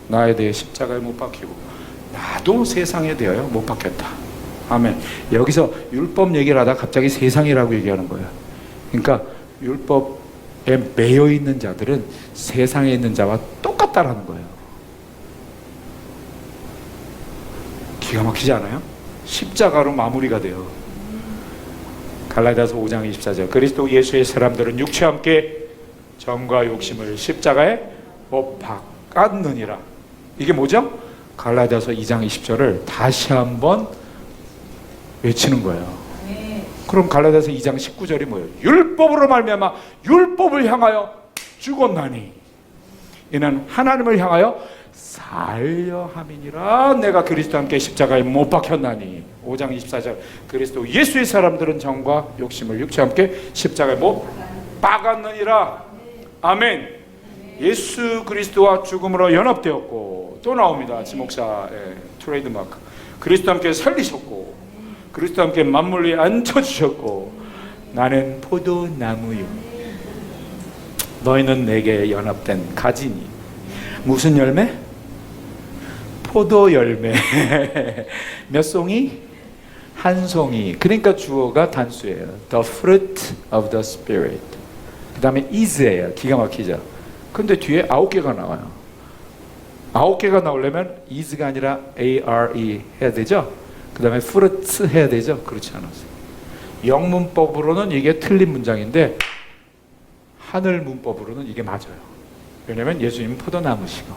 나에 대해 십자가에 못 박히고 나도 세상에 대하여 못 박혔다. 아멘. 여기서 율법 얘기를 하다 갑자기 세상이라고 얘기하는 거예요. 그러니까 율법에 매여 있는 자들은 세상에 있는 자와 똑같다라는 거예요. 기가 막히지 않아요? 십자가로 마무리가 돼요. 갈라디아서 5장 24절. 그리스도 예수의 사람들은 육체와 함께 정과 욕심을 십자가에 못 박았느니라. 이게 뭐죠? 갈라디아서 2장 20절을 다시 한번 외치는 거예요. 그럼 갈라디아서 2장 19절이 뭐예요? 율법으로 말미암아 율법을 향하여 죽었나니 이는 하나님을 향하여 살려 함이니라. 내가 그리스도와 함께 십자가에 못 박혔나니. 5장 24절. 그리스도 예수의 사람들은 정과 욕심을 육체와 함께 십자가에 못 박았느니라. 아멘. 예수 그리스도와 죽음으로 연합되었고, 또 나옵니다. 지목사의 트레이드마크. 그리스도와 함께 살리셨고, 그리스도와 함께 만물에 앉혀주셨고, 나는 포도나무요 너희는 내게 연합된 가지니. 무슨 열매? 포도 열매. 몇 송이? 한 송이. 그러니까 주어가 단수예요. The fruit of the spirit. 그 다음에 is예요. 기가 막히죠. 근데 뒤에 9개가 나와요. 9개가 나오려면 is가 아니라 are 해야 되죠. 그 다음에 fruits 해야 되죠. 그렇지 않았어요. 영문법으로는 이게 틀린 문장인데 하늘 문법으로는 이게 맞아요. 왜냐면 예수님은 포도나무시고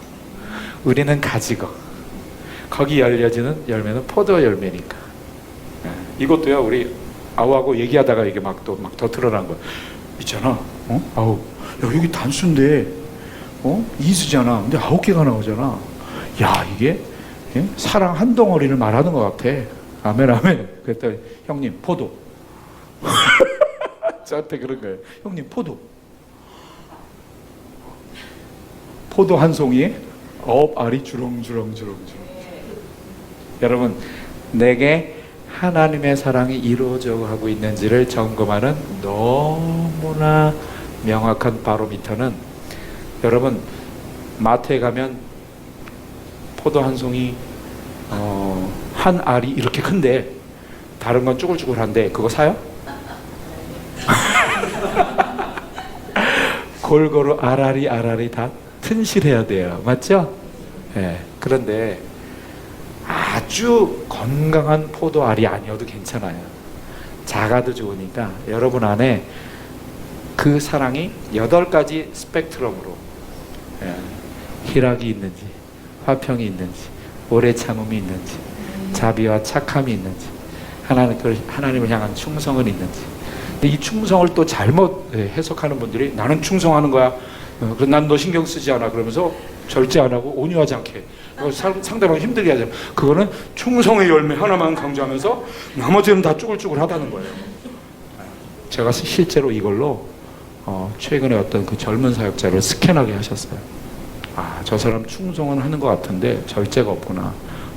우리는 가지고 거기 열려지는 열매는 포도 열매니까. 이것도요, 우리 아우하고 얘기하다가 이게 막 더 드러난 거예요. 있잖아, 아우, 야, 여기 단수인데, 이수잖아. 근데 9개가 나오잖아. 야, 이게 사랑 한 덩어리를 말하는 것 같아. 아멘, 아멘. 그랬더니 형님 포도. 저한테 그런 거예요. 형님 포도. 포도 한 송이에 9알이 주렁주렁. 여러분, 내게 하나님의 사랑이 이루어져 가고 있는지를 점검하는 너무나 명확한 바로미터는, 여러분 마트에 가면 포도 한 송이 한 알이 이렇게 큰데 다른 건 쭈글쭈글한데 그거 사요? 골고루 알알이 다 튼실해야 돼요. 맞죠? 네. 그런데 아주 건강한 포도알이 아니어도 괜찮아요. 작아도 좋으니까 여러분 안에 그 사랑이 8가지 스펙트럼으로, 희락이 있는지, 화평이 있는지, 오래 참음이 있는지, 자비와 착함이 있는지, 하나님을 향한 충성은 있는지. 근데 이 충성을 또 잘못 해석하는 분들이, 나는 충성하는 거야, 난 너 신경 쓰지 않아, 그러면서 절제 안 하고 온유하지 않게 상대방 힘들게 하죠. 그거는 충성의 열매 하나만 강조하면서 나머지는 다 쭈글쭈글하다는 거예요. 제가 실제로 이걸로 최근에 어떤 그 젊은 사역자를 스캔하게 하셨어요. 저 사람 충성은 하는 것 같은데 절제가 없구나,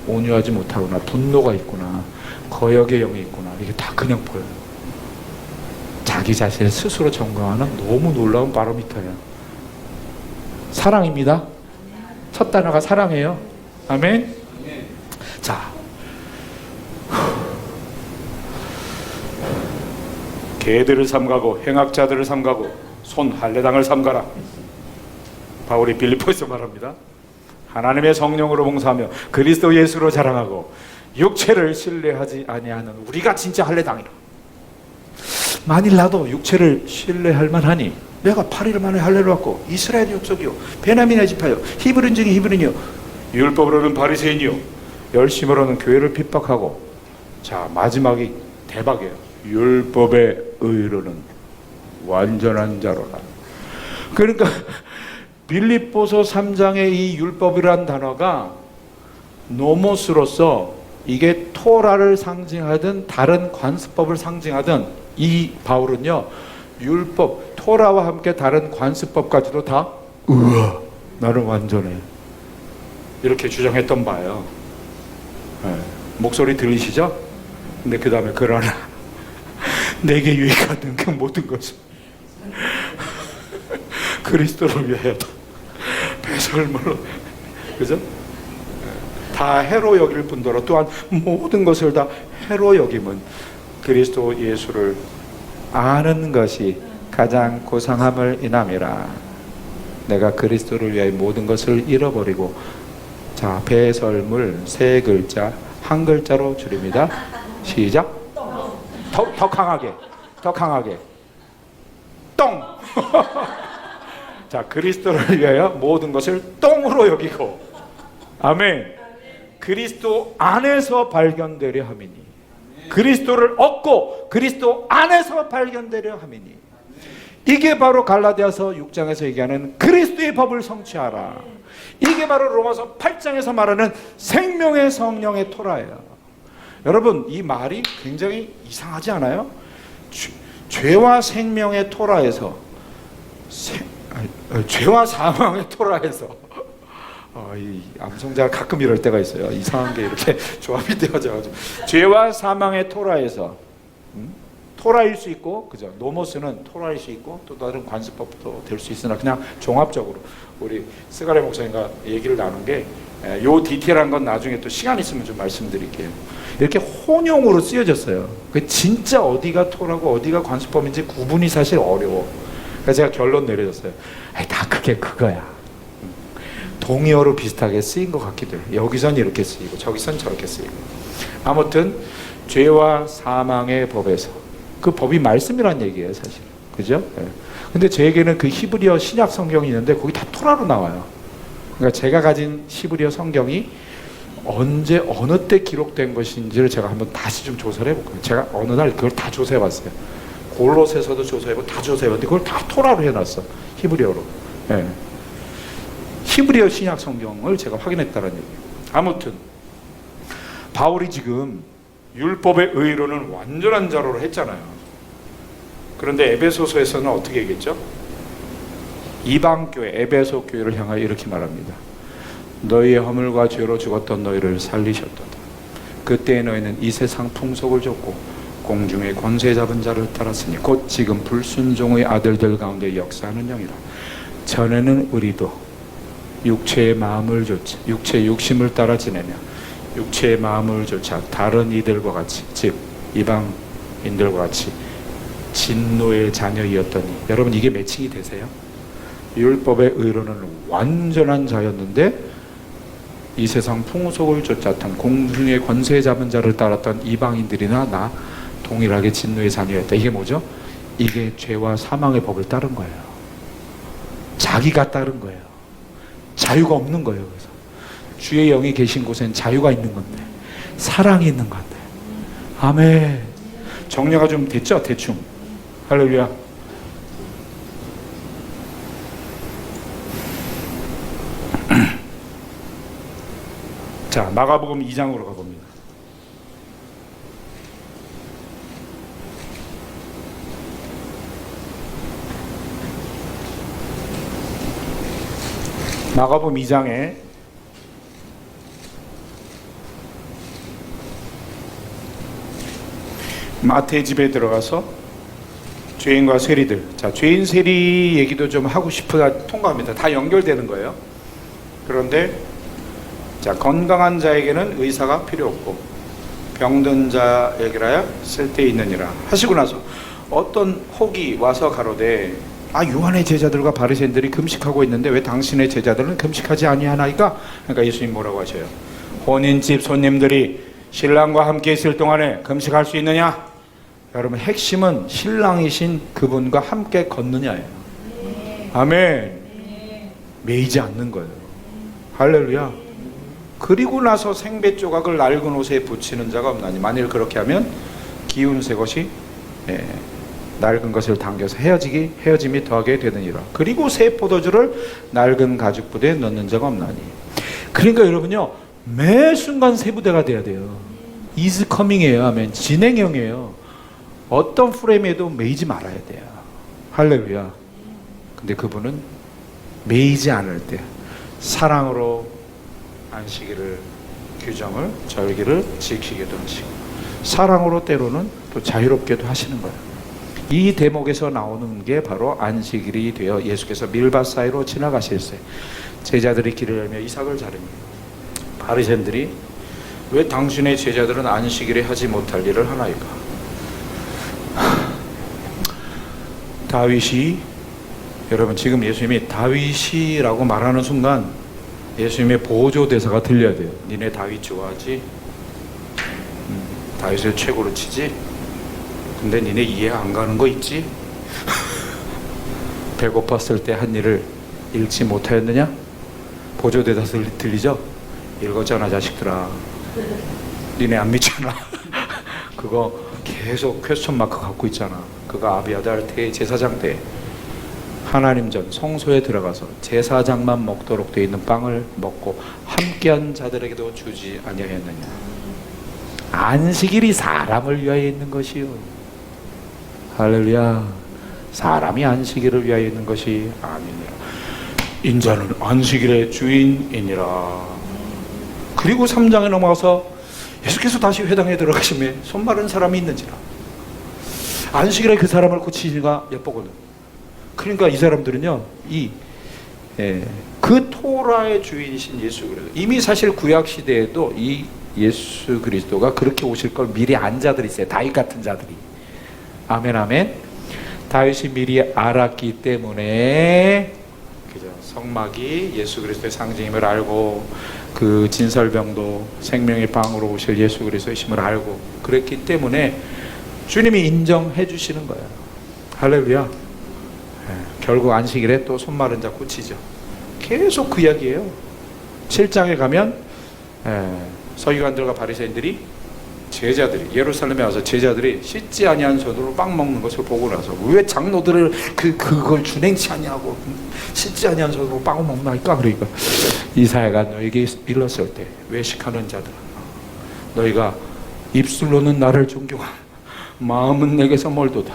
온유하지 못하구나, 분노가 있구나, 거역의 영이 있구나. 이게 다 그냥 보여요. 자기 자신을 스스로 점검하는 너무 놀라운 바로미터예요. 사랑입니다. 첫 단어가 사랑이에요. 아멘. 자, 개들을 삼가고 행악자들을 삼가고 손 할례당을 삼가라. 바울이 빌립보에서 말합니다. 하나님의 성령으로 봉사하며 그리스도 예수로 자랑하고 육체를 신뢰하지 아니하는 우리가 진짜 할례당이라. 만일 나도 육체를 신뢰할 만하니, 내가 8일 만에 할례를 받고 이스라엘 족속이요 베냐민의 지파요 히브리인 중에 히브리인이요 율법으로는 바리새인이요 열심으로는 교회를 핍박하고, 자 마지막이 대박이에요. 율법의 의로는 완전한 자로라. 그러니까 빌립보서 3장의 이 율법이란 단어가 노모스로서 이게 토라를 상징하든 다른 관습법을 상징하든, 이 바울은요 율법, 토라와 함께 다른 관습법까지도 다 나는 완전해 이렇게 주장했던 바예요. 목소리 들리시죠? 근데 그 다음에 그러나 내게 유익하는 그 모든 것은 그리스도를 위하여다. 배설물로, 그죠? 다 해로 여길 뿐더러 또한 모든 것을 다 해로 여김은 그리스도 예수를 아는 것이 가장 고상함을 인함이라. 내가 그리스도를 위하여 모든 것을 잃어버리고, 자, 배설물 세 글자 한 글자로 줄입니다. 시작. 더 강하게, 더 강하게. 똥. 자, 그리스도를 위하여 모든 것을 똥으로 여기고, 아멘. 그리스도 안에서 발견되려 함이니, 그리스도를 얻고 그리스도 안에서 발견되려 함이니, 이게 바로 갈라디아서 6장에서 얘기하는 그리스도의 법을 성취하라. 이게 바로 로마서 8장에서 말하는 생명의 성령의 토라예요. 여러분, 이 말이 굉장히 이상하지 않아요? 죄와 생명의 토라에서 죄와 사망의 토라에서 이 암송자가 가끔 이럴 때가 있어요. 이상한 게 이렇게 조합이 되어져가지고, 죄와 사망의 토라에서, 토라일 수 있고, 그죠? 노모스는 토라일 수 있고 또 다른 관습법도 될 수 있으나, 그냥 종합적으로 우리 스가랴 목사님과 얘기를 나눈 게, 요 디테일한 건 나중에 또 시간 있으면 좀 말씀드릴게요. 이렇게 혼용으로 쓰여졌어요. 그 진짜 어디가 토라고 어디가 관습법인지 구분이 사실 어려워. 그래서 제가 결론 내려졌어요. 다 그게 그거야. 동의어로 비슷하게 쓰인 것 같기도 해요. 여기선 이렇게 쓰이고 저기선 저렇게 쓰이고. 아무튼 죄와 사망의 법에서, 그 법이 말씀이란 얘기예요, 사실. 그죠? 네. 근데 저에게는 그 히브리어 신약 성경이 있는데 거기 다 토라로 나와요. 그러니까 제가 가진 히브리어 성경이 언제 어느 때 기록된 것인지를 제가 한번 다시 좀 조사를 해볼게요. 제가 어느 날 그걸 다 조사해봤어요. 골로새서도 조사해보고 다 조사해봤는데 그걸 다 토라로 해놨어, 히브리어로. 네. 히브리어 신약 성경을 제가 확인했다는 얘기예요. 아무튼 바울이 지금 율법의 의로는 완전한 자로 했잖아요. 그런데 에베소서에서는 어떻게 얘기했죠? 이방교회, 에베소 교회를 향하여 이렇게 말합니다. 너희의 허물과 죄로 죽었던 너희를 살리셨도다. 그때의 너희는 이 세상 풍속을 좇고 공중의 권세 잡은 자를 따랐으니 곧 지금 불순종의 아들들 가운데 역사하는 영이라. 전에는 우리도 육체의 마음을 좇아, 육체의 욕심을 따라 지내며 육체의 마음을 좇아 다른 이들과 같이, 즉 이방인들과 같이 진노의 자녀이었더니. 여러분, 이게 매칭이 되세요? 율법의 의로는 완전한 자였는데 이 세상 풍속을 쫓았던 공중의 권세 잡은 자를 따랐던 이방인들이나 나 동일하게 진노의 자녀였다. 이게 뭐죠? 이게 죄와 사망의 법을 따른 거예요. 자기가 따른 거예요. 자유가 없는 거예요. 그래서 주의 영이 계신 곳엔 자유가 있는 건데, 사랑이 있는 건데. 아멘. 정리가 좀 됐죠? 대충. 할렐루야. 자, 마가복음 2장으로 가봅니다. 마가복음 2장에 마태의 집에 들어가서 죄인과 세리들, 자, 죄인 세리 얘기도 좀 하고 싶으다 통과합니다. 다 연결되는 거예요. 그런데 자, 건강한 자에게는 의사가 필요 없고 병든 자에게라야 쓸데있느니라 하시고 나서 어떤 혹이 와서 가로되, 요한의 제자들과 바리새인들이 금식하고 있는데 왜 당신의 제자들은 금식하지 아니하나이까? 그러니까 예수님 뭐라고 하셔요? 혼인집 손님들이 신랑과 함께 있을 동안에 금식할 수 있느냐? 여러분, 핵심은 신랑이신 그분과 함께 걷느냐예요. 아멘. 매이지 않는 거예요. 할렐루야. 그리고 나서 생배 조각을 낡은 옷에 붙이는 자가 없나니 만일 그렇게 하면 기운 새 것이 낡은 것을 당겨서 헤어짐이 더하게 되느니라. 그리고 새 포도주를 낡은 가죽 부대에 넣는 자가 없나니. 그러니까 여러분요, 매 순간 새 부대가 돼야 돼요. is coming이에요. 아멘. 진행형이에요. 어떤 프레임에도 매이지 말아야 돼요. 할렐루야. 근데 그분은 매이지 않을 때 사랑으로 안식일을 규정을, 절기를 지키기도 하시고 사랑으로 때로는 또 자유롭게도 하시는 거예요. 이 대목에서 나오는 게 바로 안식일이 되어 예수께서 밀밭 사이로 지나가실 때 제자들이 길을 열며 이삭을 자르니 바리새인들이 왜 당신의 제자들은 안식일에 하지 못할 일을 하나이까? 다윗이, 여러분 지금 예수님이 다윗이라고 말하는 순간 예수님의 보조 대사가 들려야 돼요. 니네 다윗 좋아하지? 다윗을 최고로 치지? 근데 니네 이해 안 가는 거 있지? 배고팠을 때 한 일을 읽지 못하였느냐? 보조 대사 들리죠? 읽었잖아 자식들아. 니네 안 믿잖아. 그거 계속 퀘스천 마크 갖고 있잖아. 그거 아비아달 대제사장 때 하나님 전 성소에 들어가서 제사장만 먹도록 되어 있는 빵을 먹고 함께한 자들에게도 주지 아니하였느냐. 안식일이 사람을 위하여 있는 것이요. 할렐루야. 사람이 안식일을 위하여 있는 것이 아니니라. 인자는 안식일의 주인이니라. 그리고 3장에 넘어가서 예수께서 다시 회당에 들어가시며 손 마른 사람이 있는지라. 안식일에 그 사람을 고치시기가 엿보거든. 그러니까 이 사람들은요, 그 토라의 주인이신 예수 그리스도, 이미 사실 구약 시대에도 이 예수 그리스도가 그렇게 오실 걸 미리 안 자들이 있어요. 다윗 같은 자들이. 아멘 아멘. 다윗이 미리 알았기 때문에, 그죠? 성막이 예수 그리스도의 상징임을 알고, 그 진설병도 생명의 방으로 오실 예수 그리스도의 힘을 알고 그랬기 때문에 주님이 인정해 주시는 거예요. 할렐루야. 결국 안식일에 또 손 마른 자 고치죠. 계속 그 이야기예요. 7장에 가면 서기관들과 바리새인들이, 제자들이, 예루살렘에 와서 제자들이 씻지 아니한 손으로 빵 먹는 것을 보고 나서 왜 장로들을 그걸 준행치 아니하고 씻지 아니한 손으로 빵을 먹나이까? 그러니까 이사야가 너에게 일렀을 때 외식하는 자들아, 너희가 입술로는 나를 존경하고 마음은 내게서 멀도다.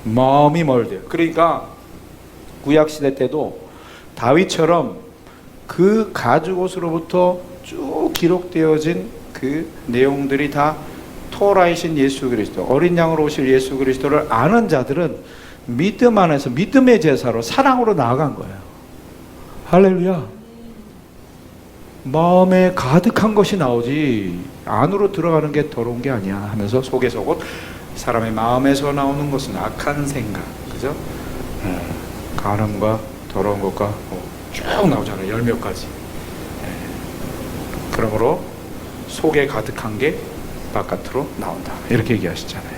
마음이 멀대요. 그러니까 구약시대 때도 다윗처럼 그 가죽옷으로부터 쭉 기록되어진 그 내용들이 다 토라이신 예수 그리스도, 어린 양으로 오실 예수 그리스도를 아는 자들은 믿음 안에서 믿음의 제사로 사랑으로 나아간 거예요. 할렐루야. 마음에 가득한 것이 나오지 안으로 들어가는 게 더러운 게 아니야 하면서 속에서 곧 사람의 마음에서 나오는 것은 악한 생각, 그죠? 간음과 더러운 것과 쭉 나오잖아요. 10몇 가지. 그러므로 속에 가득한 게 바깥으로 나온다. 이렇게 얘기하시잖아요.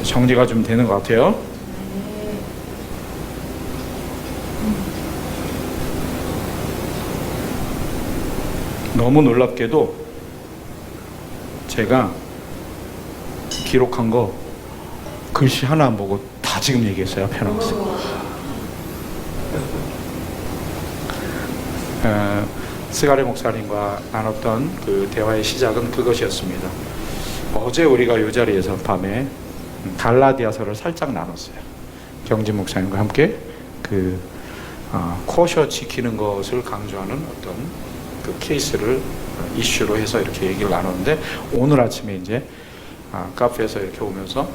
정리가 좀 되는 것 같아요. 너무 놀랍게도 제가 기록한 거 글씨 하나 안 보고 다 지금 얘기했어요. 펴놓았어요. 스가랴 목사님과 나눴던 그 대화의 시작은 그것이었습니다. 어제 우리가 이 자리에서 밤에 갈라디아서를 살짝 나눴어요. 경진 목사님과 함께 그 코셔 지키는 것을 강조하는 어떤 그 케이스를 이슈로 해서 이렇게 얘기를 나눴는데, 오늘 아침에 이제 카페에서 이렇게 오면서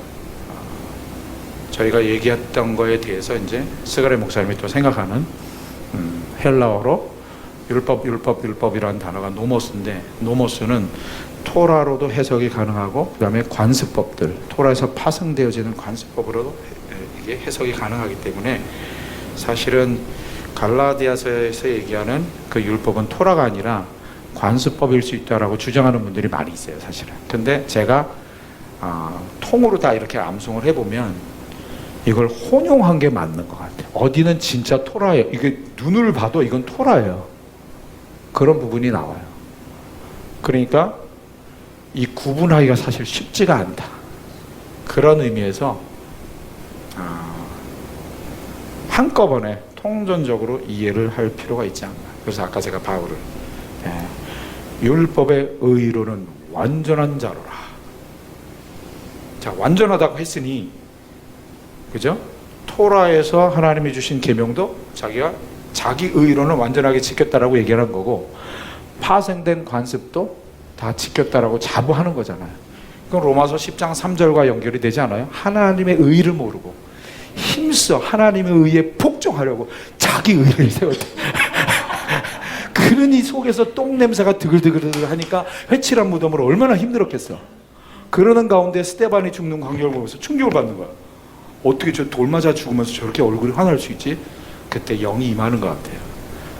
저희가 얘기했던 거에 대해서 이제 스가랴 목사님이 또 생각하는 헬라어로 율법이라는 단어가 노모스인데, 노모스는 토라로도 해석이 가능하고 그 다음에 관습법들, 토라에서 파생되어지는 관습법으로도 이게 해석이 가능하기 때문에 사실은 갈라디아서에서 얘기하는 그 율법은 토라가 아니라 관습법일 수 있다라고 주장하는 분들이 많이 있어요, 사실은. 근데 제가 통으로 다 이렇게 암송을 해보면 이걸 혼용한 게 맞는 것 같아요. 어디는 진짜 토라예요. 이게 눈을 봐도 이건 토라예요. 그런 부분이 나와요. 그러니까 이 구분하기가 사실 쉽지가 않다. 그런 의미에서 한꺼번에 통전적으로 이해를 할 필요가 있지 않나. 그래서 아까 제가 바울을 율법의 의로는 완전한 자로라. 자, 완전하다고 했으니, 그죠? 토라에서 하나님이 주신 계명도 자기가 자기 의로는 완전하게 지켰다라고 얘기하는 거고, 파생된 관습도 다 지켰다라고 자부하는 거잖아요. 그건 로마서 10장 3절과 연결이 되지 않아요? 하나님의 의를 모르고 힘써 하나님의 의에 복종하려고 자기 의를 세웠다. 그러니 속에서 똥 냄새가 드글드글 하니까 회칠한 무덤으로 얼마나 힘들었겠어. 그러는 가운데 스데반이 죽는 광경을 보면서 충격을 받는 거야. 어떻게 저 돌 맞아 죽으면서 저렇게 얼굴이 환할 수 있지? 그때 영이 임하는 것 같아요.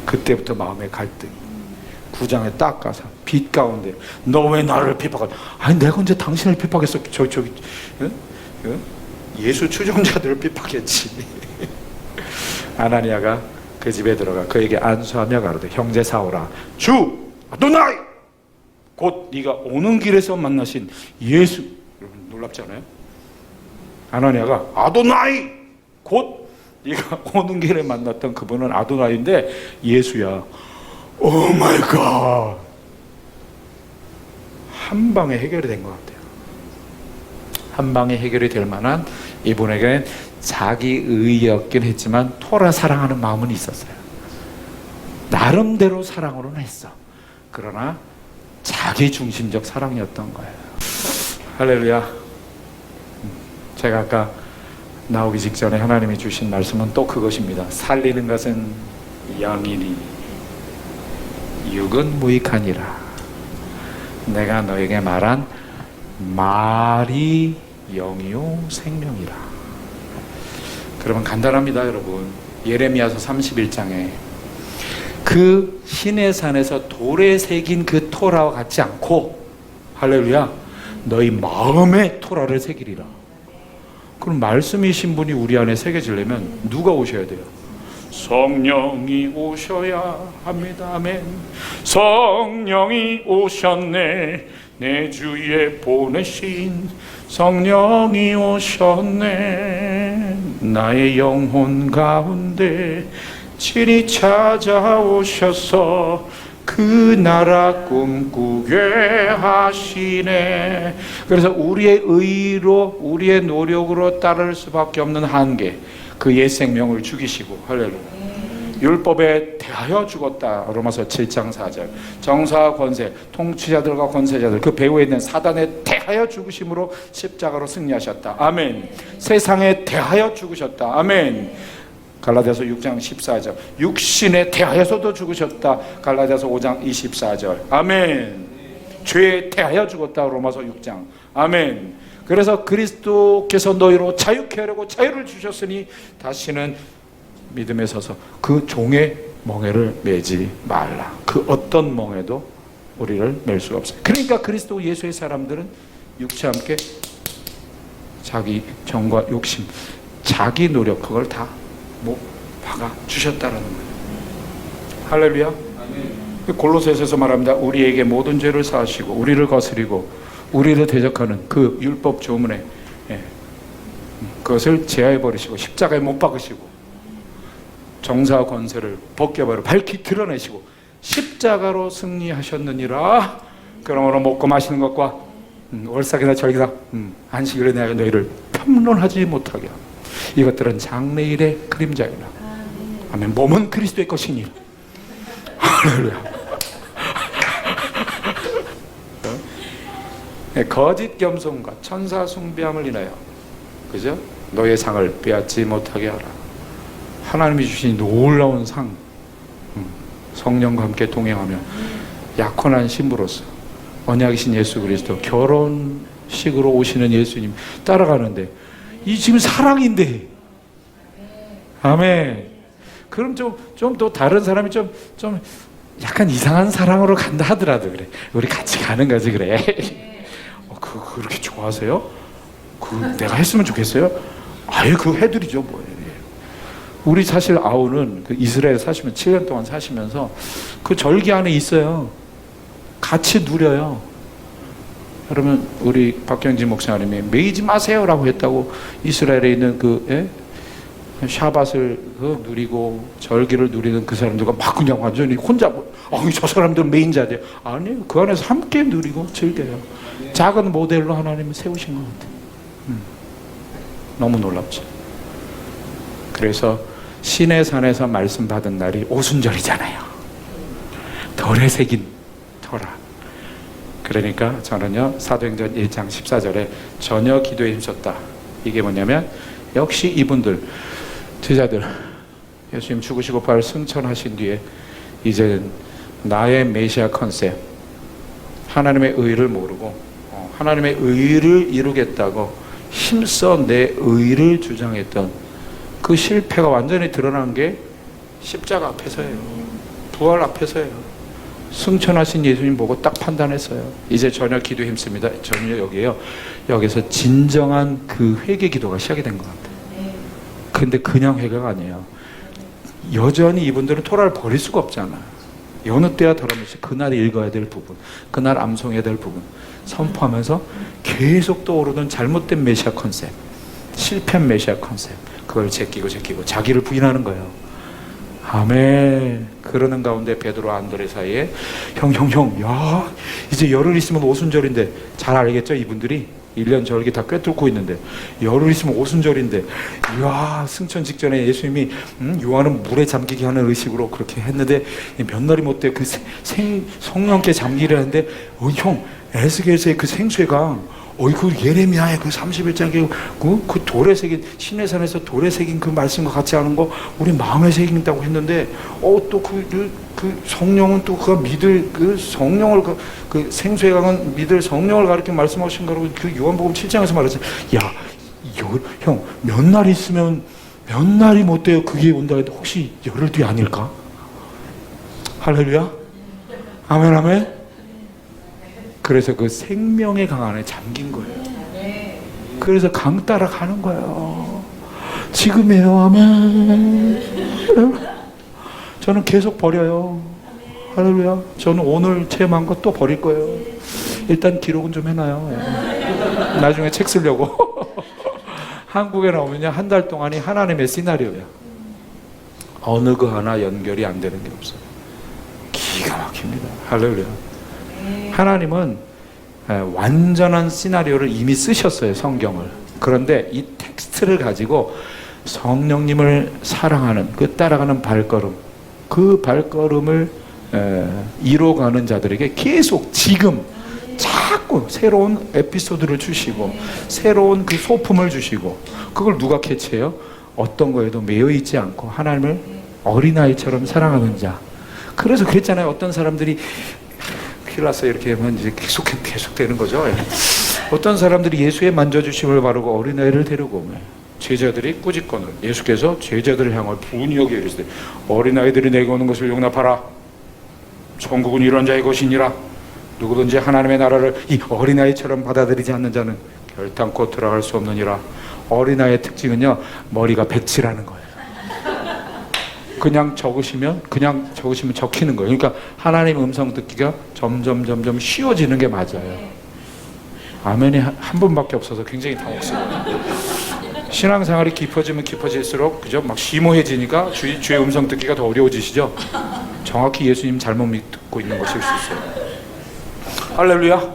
그때부터 마음의 갈등이 9장에 딱 가서 빛 가운데 너 왜 나를 핍박하냐? 아니 내가 언제 당신을 핍박했어? 저기 예수 추종자들을 핍박했지. 아나니아가 그 집에 들어가 그에게 안수하며 가로되 형제 사오라 주 아도나이 곧 네가 오는 길에서 만나신 예수. 여러분 놀랍지 않아요? 아나니아가 아도나이 곧 네가 오는 길에 만났던 그분은 아도나이인데 예수야. 오 마이 갓. 한 방에 해결이 된 것 같아요. 한 방에 해결이 될 만한 이분에게는 자기 의였긴 했지만 토라 사랑하는 마음은 있었어요. 나름대로 사랑으로는 했어. 그러나 자기 중심적 사랑이었던 거예요. 할렐루야. 제가 아까 나오기 직전에 하나님이 주신 말씀은 또 그것입니다. 살리는 것은 영이니 육은 무익하니라. 내가 너에게 말한 말이 영이요 생명이라. 그러면 간단합니다, 여러분. 예레미야서 31장에 그 시내산에서 돌에 새긴 그 토라와 같지 않고, 할렐루야, 너희 마음의 토라를 새기리라. 그럼 말씀이신 분이 우리 안에 새겨지려면 누가 오셔야 돼요? 성령이 오셔야 합니다. 아멘. 성령이 오셨네. 내 주위에 보내신 성령이 오셨네. 나의 영혼 가운데 친히 찾아오셔서 그 나라 꿈꾸게 하시네. 그래서 우리의 의로 우리의 노력으로 따를 수밖에 없는 한계, 그 옛 생명을 죽이시고, 할렐루야, 율법에 대하여 죽었다. 로마서 7장 4절. 정사와 권세, 통치자들과 권세자들, 그 배후에 있는 사단에 대하여 죽으심으로 십자가로 승리하셨다. 아멘. 세상에 대하여 죽으셨다. 아멘. 갈라디아서 6장 14절. 육신에 대하여서도 죽으셨다. 갈라디아서 5장 24절. 아멘. 죄에 대하여 죽었다. 로마서 6장. 아멘. 그래서 그리스도께서 너희로 자유케 하려고 자유를 주셨으니 다시는 믿음에 서서 그 종의 멍에를 매지 말라. 그 어떤 멍에도 우리를 맬 수가 없어요. 그러니까 그리스도 예수의 사람들은 육체와 함께 자기 정과 욕심, 자기 노력, 그걸 다 박아 주셨다라는 거예요. 할렐루야. 골로새서에서 말합니다. 우리에게 모든 죄를 사하시고 우리를 거스리고 우리를 대적하는 그 율법 조문에 그것을 제하해 버리시고 십자가에 못 박으시고 정사와 권세를 벗겨버려 밝히 드러내시고 십자가로 승리하셨느니라. 그러므로 먹고 마시는 것과 월삭이나 절기나 안식일에 내가 너희를 편론하지 못하게 하고 이것들은 장래일의 그림자이라. 아멘. 몸은 그리스도의 것이니. 할렐루야. 거짓 겸손과 천사 숭배함을 인하여, 그죠? 너의 상을 빼앗지 못하게 하라. 하나님이 주신 놀라운 상, 성령과 함께 동행하며 약혼한 신부로서 언약이신 예수 그리스도, 결혼식으로 오시는 예수님 따라가는데 이 지금 사랑인데. 아멘. 그럼 좀 또 다른 사람이 좀 약간 이상한 사랑으로 간다 하더라도 그래. 우리 같이 가는 거지 그래. 그렇게 좋아하세요? 내가 했으면 좋겠어요? 아예 해드리죠 뭐. 우리 사실 아우는 그 이스라엘 사시면 7년 동안 사시면서 그 절기 안에 있어요. 같이 누려요. 그러면 우리 박경진 목사님이 매이지 마세요라고 했다고 이스라엘에 있는 샤밧을 누리고 절기를 누리는 그 사람들과 막 그냥 완전히 혼자 저 사람들은 매인자들 아니에요. 그 안에서 함께 누리고 즐겨요. 작은 모델로 하나님은 세우신 것 같아요. 너무 놀랍죠. 그래서 시내산에서 말씀 받은 날이 오순절이잖아요. 돌에 새긴 토라. 그러니까 저는요 사도행전 1장 14절에 전혀 기도에 힘썼다. 이게 뭐냐면 역시 이분들 제자들 예수님 죽으시고 부활 승천하신 뒤에 이제는 나의 메시아 컨셉, 하나님의 의를 모르고 하나님의 의를 이루겠다고 힘써 내 의를 주장했던 그 실패가 완전히 드러난 게 십자가 앞에서예요. 부활 앞에서예요. 승천하신 예수님 보고 딱 판단했어요. 이제 전혀 기도 힘씁니다. 전혀 여기에요. 여기서 진정한 그 회개 기도가 시작이 된 것 같아요. 근데 그냥 회개가 아니에요. 여전히 이분들은 토라를 버릴 수가 없잖아요. 여느 때와 다름없이 그날 읽어야 될 부분, 그날 암송해야 될 부분 선포하면서 계속 떠오르던 잘못된 메시아 컨셉, 실패한 메시아 컨셉, 그걸 제끼고 자기를 부인하는 거예요. 아멘. 그러는 가운데 베드로 안드레 사이에 형, 야, 이제 열흘 있으면 오순절인데, 잘 알겠죠? 이분들이 1년 절기 다 꿰뚫고 있는데 열흘 있으면 오순절인데, 이야, 승천 직전에 예수님이 요한은 물에 잠기게 하는 의식으로 그렇게 했는데 몇 날이 못 돼 그 성령께 잠기려 하는데 형, 에스겔서의 그 생수가 그 예레미야의 그 31장의 그 돌에 새긴, 시내산에서 돌에 새긴 그 말씀과 같이 하는 거 우리 마음에 새긴다고 했는데 또 그 성령은 또 그가 믿을 그 성령을 그 생수에 강한 믿을 성령을 가리켜 말씀하신 거라고 그 요한복음 7장에서 말했어요. 야, 형, 몇 날 있으면 몇 날이 못 돼요 그게 온다 해도 혹시 열흘 뒤 아닐까? 할렐루야. 아멘, 아멘. 그래서 그 생명의 강 안에 잠긴 거예요. 그래서 강 따라 가는 거예요. 지금이에요. 아멘. 저는 계속 버려요. 할렐루야. 저는 오늘 체험한 거 또 버릴 거예요. 일단 기록은 좀 해놔요. 나중에 책 쓰려고. 한국에 나오면요, 한 달 동안이 하나님의 시나리오야. 어느 거 하나 연결이 안 되는 게 없어요. 기가 막힙니다. 할렐루야. 하나님은 완전한 시나리오를 이미 쓰셨어요, 성경을. 그런데 이 텍스트를 가지고 성령님을 사랑하는 그 따라가는 발걸음, 그 발걸음을 이뤄가는 자들에게 계속 지금 자꾸 새로운 에피소드를 주시고 새로운 그 소품을 주시고, 그걸 누가 캐치해요? 어떤 거에도 매여 있지 않고 하나님을 어린아이처럼 사랑하는 자. 그래서 그랬잖아요. 어떤 사람들이 큰일 났어요 이렇게 하면 이제 계속 되는 거죠. 어떤 사람들이 예수의 만져주심을 바르고 어린아이를 데리고 제자들이 꾸짖거늘, 예수께서 제자들을 향하여 분이 여기 이르시되 어린아이들이 내게 오는 것을 용납하라. 천국은 이런 자의 것이니라. 누구든지 하나님의 나라를 이 어린아이처럼 받아들이지 않는 자는 결단코 들어갈 수 없느니라. 어린아이의 특징은요, 머리가 백치라는 거예요. 그냥 적으시면 적히는 거예요. 그러니까 하나님 음성 듣기가 점점 쉬워지는 게 맞아요. 아멘이 한 분밖에 없어서 굉장히 당혹스러워요. 신앙생활이 깊어지면 깊어질수록 그죠? 막 심오해지니까 주의 음성 듣기가 더 어려워지시죠? 정확히 예수님 잘못 믿고 있는 것일 수 있어요. 할렐루야.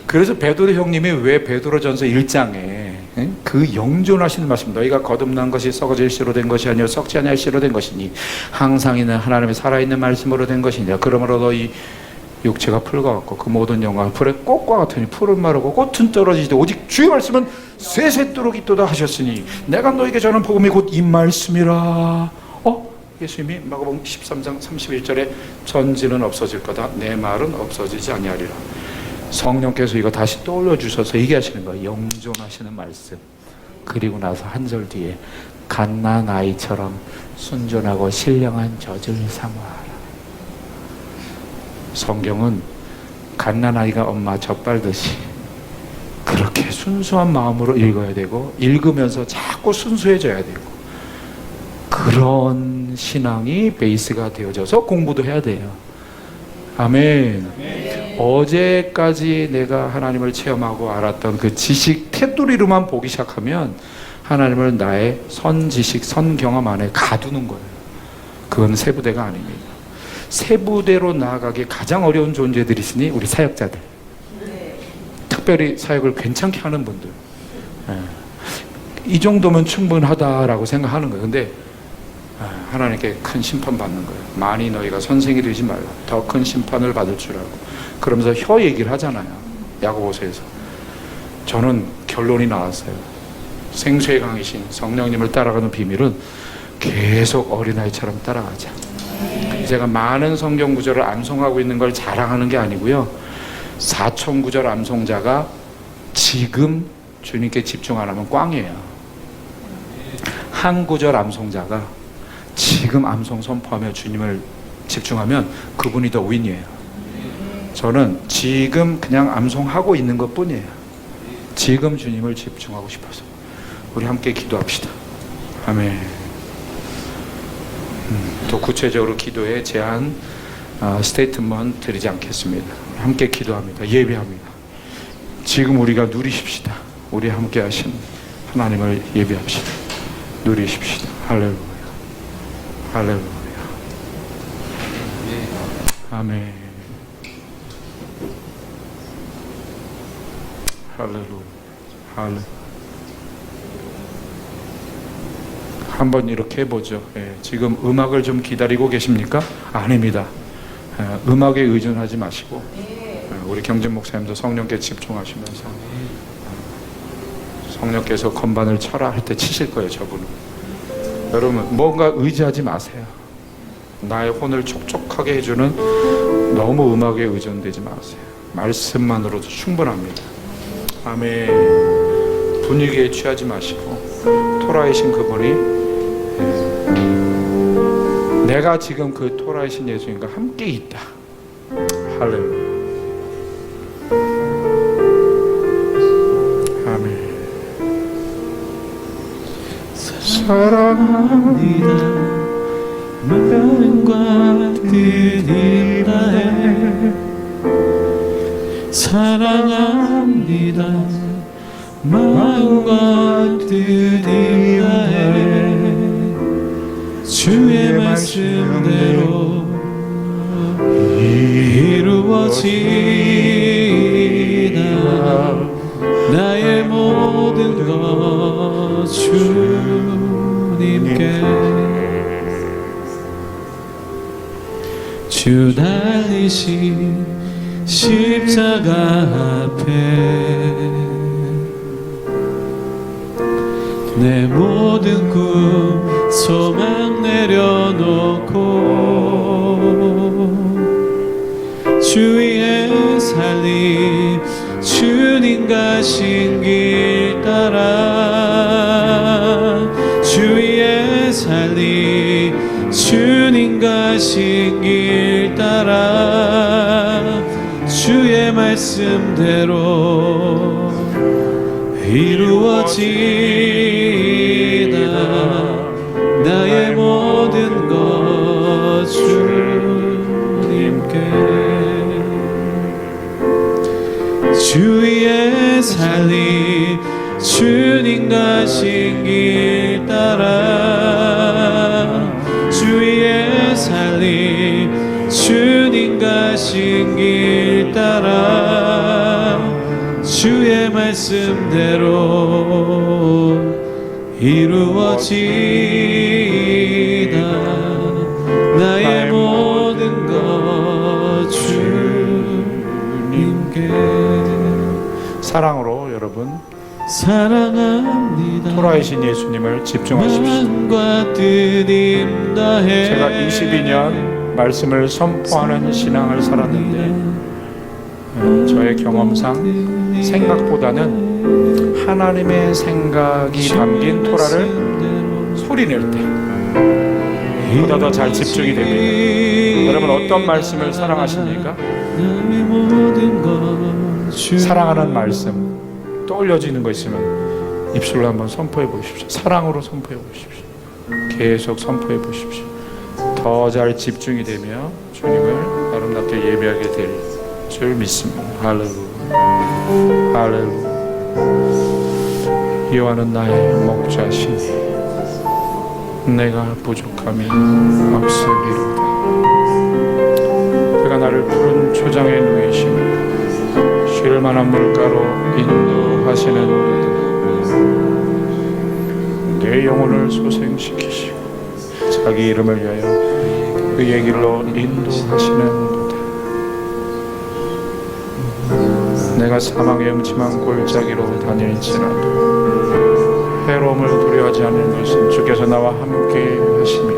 그래서 베드로 형님이 왜 베드로전서 1장에 그 영존하시는 말씀, 너희가 거듭난 것이 썩어질 씨로 된 것이 아니요 썩지 아니할 씨로 된 것이니 항상 있는 하나님의 살아있는 말씀으로 된 것이니라. 그러므로 너희 육체가 풀과 같고 그 모든 영광은 불의 꽃과 같으니 풀은 마르고 꽃은 떨어지되 오직 주의 말씀은 세세토록 있도다 하셨으니 내가 너에게 전한 복음이 곧 이 말씀이라. 예수님이 마가복음 13장 31절에 전지는 없어질 거다, 내 말은 없어지지 아니하리라. 성령께서 이거 다시 떠올려 주셔서 얘기하시는 거예요. 영존하시는 말씀. 그리고 나서 한 절 뒤에 갓난 아이처럼 순전하고 신령한 젖을 사모하라. 성경은 갓난 아이가 엄마 젖 빨듯이 그렇게 순수한 마음으로 읽어야 되고, 읽으면서 자꾸 순수해져야 되고, 그런 신앙이 베이스가 되어져서 공부도 해야 돼요. 아멘. 어제까지 내가 하나님을 체험하고 알았던 그 지식 테두리로만 보기 시작하면 하나님을 나의 선지식, 선경험 안에 가두는 거예요. 그건 세부대가 아닙니다. 세부대로 나아가기 가장 어려운 존재들이 있으니 우리 사역자들, 특별히 사역을 괜찮게 하는 분들, 이 정도면 충분하다라고 생각하는 거예요. 근데 하나님께 큰 심판 받는 거예요. 많이 너희가 선생이 되지 말라, 더 큰 심판을 받을 줄 알고. 그러면서 혀 얘기를 하잖아요, 야고보서에서. 저는 결론이 나왔어요. 생수의 강이신 성령님을 따라가는 비밀은 계속 어린아이처럼 따라가자. 제가 많은 성경 구절을 암송하고 있는 걸 자랑하는 게 아니고요. 4천 구절 암송자가 지금 주님께 집중 안 하면 꽝이에요. 한 구절 암송자가 지금 암송 선포하며 주님을 집중하면 그분이 더 윈이에요. 저는 지금 그냥 암송하고 있는 것 뿐이에요. 지금 주님을 집중하고 싶어서. 우리 함께 기도합시다. 아멘. 또 구체적으로 기도에 제한 스테이트먼트 드리지 않겠습니다. 함께 기도합니다. 예배합니다. 지금 우리가 누리십시다. 우리 함께 하신 하나님을 예배합시다. 누리십시다. 할렐루야. 할렐루야. 아멘. 할렐루야. 할렐루야. 한번 이렇게 해보죠. 지금 음악을 좀 기다리고 계십니까? 아닙니다. 음악에 의존하지 마시고 우리 경진 목사님도 성령께 집중하시면서 성령께서 건반을 쳐라 할 때 치실 거예요. 저분은. 여러분 뭔가 의지하지 마세요. 나의 혼을 촉촉하게 해주는 너무 음악에 의존되지 마세요. 말씀만으로도 충분합니다. 아멘. 분위기에 취하지 마시고 토라이신 그분이 내가 지금 그 토라이신 예수님과 함께 있다. 할렐루야. 아멘. 사랑합니다. 마음과 뜻을 다해 사랑합니다. 마음과 뜻을 다해 주의 말씀대로 이루어지나 나의 모든 것 주님께 주 달리신 십자가 앞에 내 모든 꿈 소망 내려놓고 주위에 살림 주님 가신 길 따라 주위에 살림 주님 가신 길 따라 주의 말씀대로 이루어지다 나의 모든 것 주님께 주위에 살림 주님 가신 길 따라 주위에 살림 주님 가신 길 따라 주의 말씀대로 이루어지다 나의 모든 것 주님께 사랑으로 여러분 사랑합니다. 토라이신 예수님을 집중하십시오. 마음과 뜻임 다해 제가 22년 말씀을 선포하는 신앙을 살았는데 저의 경험상 생각보다는 하나님의 생각이 담긴 토라를 소리낼 때 보다 더 잘 집중이 됩니다. 여러분 어떤 말씀을 사랑하십니까? 사랑하는 말씀 떠올려지는 거 있으면 입술로 한번 선포해 보십시오. 사랑으로 선포해 보십시오. 계속 선포해 보십시오. 더 잘 집중이 되며 주님을 아름답게 예배하게 될 줄 믿습니다. 할렐루야. 할렐루야. 여호와는 나의 목자시니 내가 부족함이 없으리로다. 그가 나를 푸른 초장에 누이시며 쉴 만한 물가로 인도하시는 내 영혼을 소생시키시고 자기 이름을 위하여 그의 길로 인도하시는 내가 사망의 음침한 골짜기로 다닐지라도 해로움을 두려워하지 않는 것은 주께서 나와 함께 하시며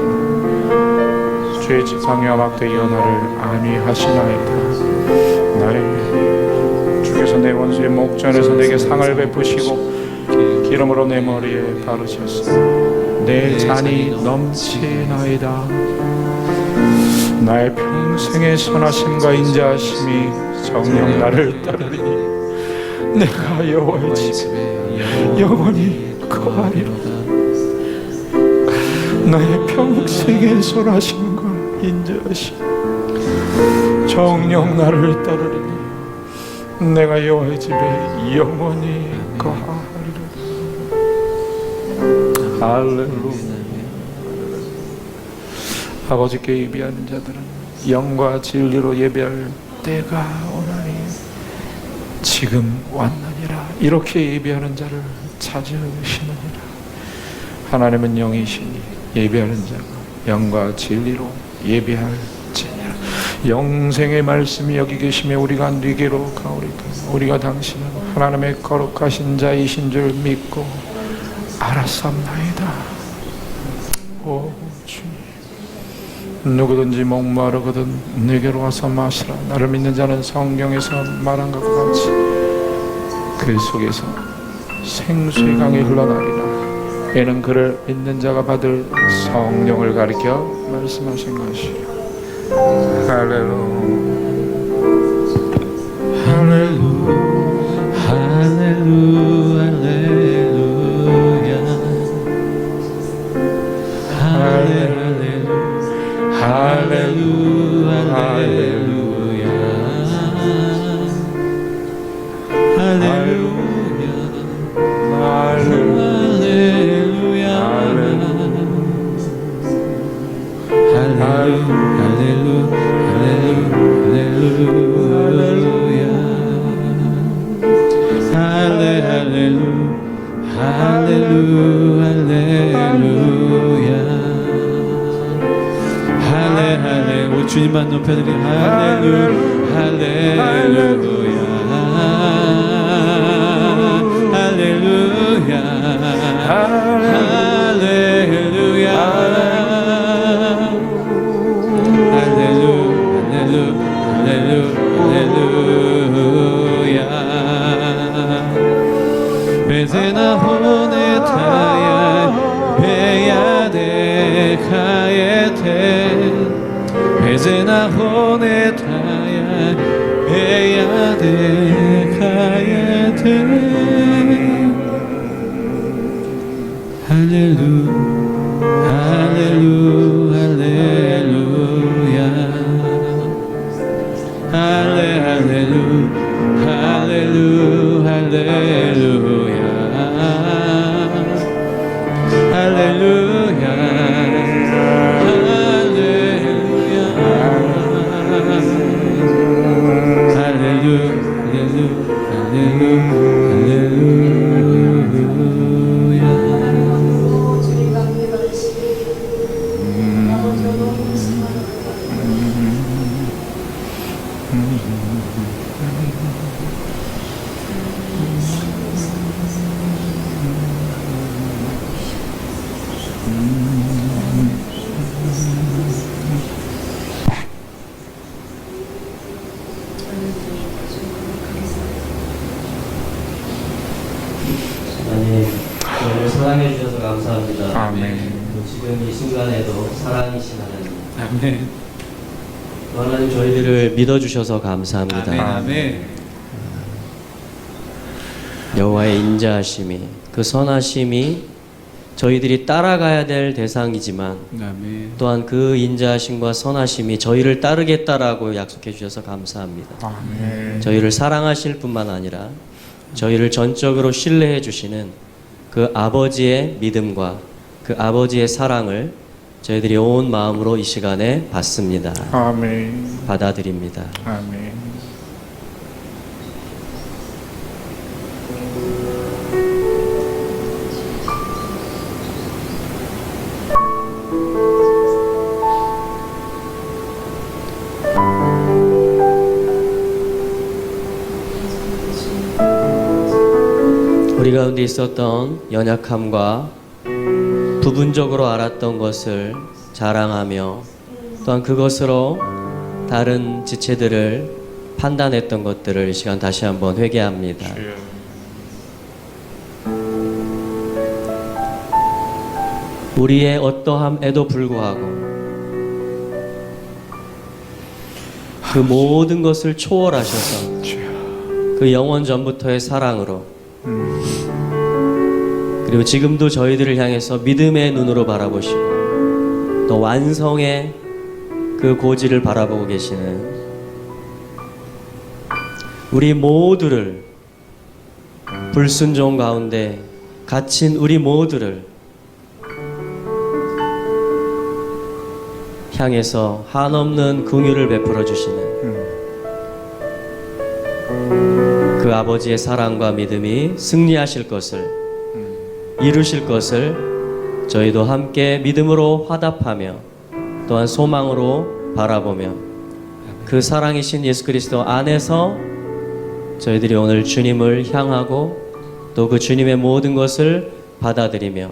죄 지상의 막대여 나를 안위하시나이다. 나의 주께서 내 원수의 목전에서 내게 상을 베푸시고 기름으로 내 머리에 바르셨으니 내 잔이 넘치나이다. 나의 평생의 선하심과 인자하심이 정녕 나를 따르리니 내가 여호와의 집에 영원히 거하리로다. 나의 평생의 선하심과 인자하심 정녕 나를 따르리니 내가 여호와의 집에 영원히 거하리로다. 할렐루야. 아버지께 예배하는 자들은 영과 진리로 예배할 때가 오나니 지금 왔느니라. 이렇게 예배하는 자를 찾으시느니라. 하나님은 영이시니 예배하는 자가 영과 진리로 예배할지니라. 영생의 말씀이 여기 계시며 우리가 네게로 가오리까. 우리가 당신은 하나님의 거룩하신 자이신 줄 믿고 알았사옵나이다. 오 주님, 누구든지 목마르거든 내게로 와서 마시라. 나를 믿는 자는 성경에서 말한 것과 같이 그 속에서 생수의 강이 흘러나리라. 이는 그를 믿는 자가 받을 성령을 가리켜 말씀하신 것이요. 할렐루야. 할렐루야 할렐루야 할렐루야 할렐루야 할렐루야 할렐루야. 주님만 높여드리. 할렐루야 할렐루야 할렐루야 할렐루야 할렐루야. 베세나 호네타야 베야데 카예테 베세나 호네타야 베야데 카예테 할렐루 할렐루 할렐루야 할렐루 할렐루 할렐루야 할렐루야 하나님, 저희를 사랑해 주셔서 감사합니다. 아멘. 또 지금 이 순간에도 사랑이신 하나님, 아멘. 또 하나님 저희들을 믿어 주셔서 감사합니다. 아멘. 아멘. 여호와의 인자하심이, 그 선하심이 저희들이 따라가야 될 대상이지만 아멘. 또한 그 인자하심과 선하심이 저희를 따르겠다라고 약속해 주셔서 감사합니다. 아멘. 저희를 사랑하실 뿐만 아니라 저희를 전적으로 신뢰해 주시는 그 아버지의 믿음과 그 아버지의 사랑을 저희들이 온 마음으로 이 시간에 받습니다. 아멘. 받아들입니다. 아멘. 우리 가운데 있었던 연약함과 부분적으로 알았던 것을 자랑하며 또한 그것으로 다른 지체들을 판단했던 것들을 이 시간 다시 한번 회개합니다. 우리의 어떠함에도 불구하고 그 모든 것을 초월하셔서 그 영원 전부터의 사랑으로 그리고 지금도 저희들을 향해서 믿음의 눈으로 바라보시고 또 완성의 그 고지를 바라보고 계시는 우리 모두를 불순종 가운데 갇힌 우리 모두를 향해서 한없는 긍휼을 베풀어 주시는 그 아버지의 사랑과 믿음이 승리하실 것을 이루실 것을 저희도 함께 믿음으로 화답하며 또한 소망으로 바라보며 그 사랑이신 예수 그리스도 안에서 저희들이 오늘 주님을 향하고 또 그 주님의 모든 것을 받아들이며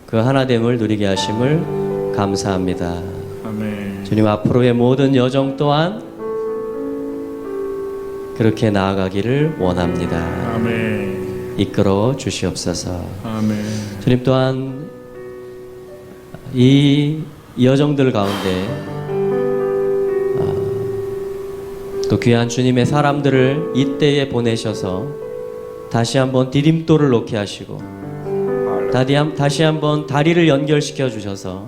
그 하나됨을 누리게 하심을 감사합니다. 아멘. 주님 앞으로의 모든 여정 또한 그렇게 나아가기를 원합니다. 아멘. 이끌어 주시옵소서. 아멘. 주님 또한 이 여정들 가운데 또 귀한 주님의 사람들을 이때에 보내셔서 다시 한번 디딤돌을 놓게 하시고 다시 한번 다리를 연결시켜 주셔서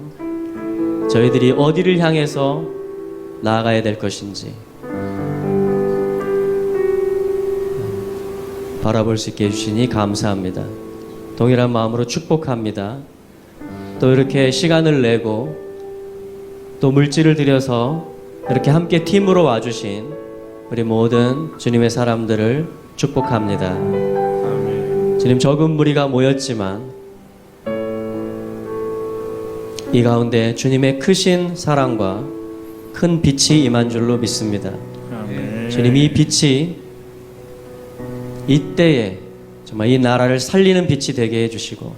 저희들이 어디를 향해서 나아가야 될 것인지 바라볼 수 있게 해주시니 감사합니다. 동일한 마음으로 축복합니다. 또 이렇게 시간을 내고 또 물질을 들여서 이렇게 함께 팀으로 와주신 우리 모든 주님의 사람들을 축복합니다. 주님 적은 무리가 모였지만 이 가운데 주님의 크신 사랑과 큰 빛이 임한 줄로 믿습니다. 주님 이 빛이 이때에 정말 이 나라를 살리는 빛이 되게 해주시고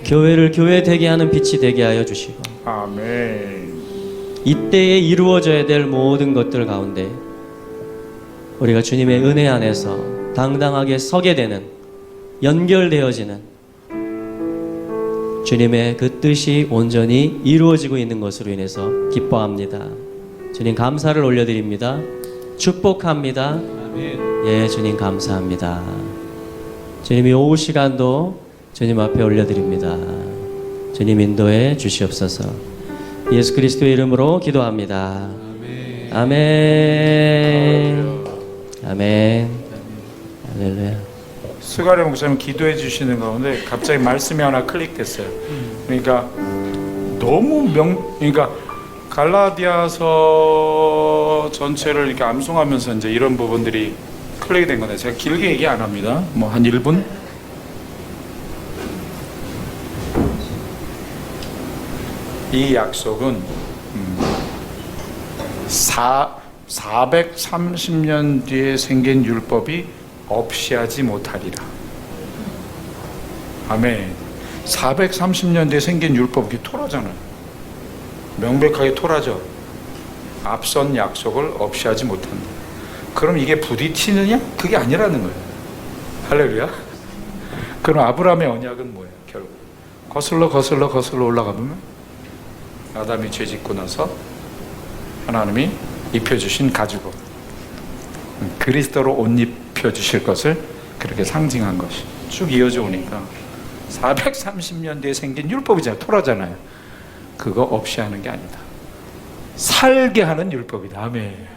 교회를 교회 되게 하는 빛이 되게 하여 주시고 아멘. 이때에 이루어져야 될 모든 것들 가운데 우리가 주님의 은혜 안에서 당당하게 서게 되는 연결되어지는 주님의 그 뜻이 온전히 이루어지고 있는 것으로 인해서 기뻐합니다. 주님 감사를 올려드립니다. 축복합니다. 아멘. 예, 주님 감사합니다. 주님이 오후 시간도 주님 앞에 올려드립니다. 주님 인도해 주시옵소서. 예수 그리스도의 이름으로 기도합니다. 아멘. 아멘. 아멘. 할렐루야. 수가래 목사님 기도해 주시는 가운데 갑자기 말씀이 하나 클릭됐어요. 그러니까 너무 그러니까 갈라디아서 전체를 이렇게 암송하면서 이제 이런 부분들이 클릭이 된 건데 제가 길게 얘기 안 합니다. 뭐 한 1분? 이 약속은 430년 뒤에 생긴 율법이 없이 하지 못하리라. 아멘. 430년 뒤에 생긴 율법이 토라잖아요. 명백하게 토라죠. 앞선 약속을 없이 하지 못한다. 그럼 이게 부딪히느냐? 그게 아니라는 거예요. 할렐루야. 그럼 아브라함의 언약은 뭐예요? 결국 거슬러 올라가 보면 아담이 죄 짓고 나서 하나님이 입혀주신 가죽옷 그리스도로 옷 입혀주실 것을 그렇게 상징한 것이 쭉 이어져 오니까 430년 뒤에 생긴 율법이잖아요. 토라잖아요. 그거 없이 하는 게 아니다. 살게 하는 율법이다. 아멘.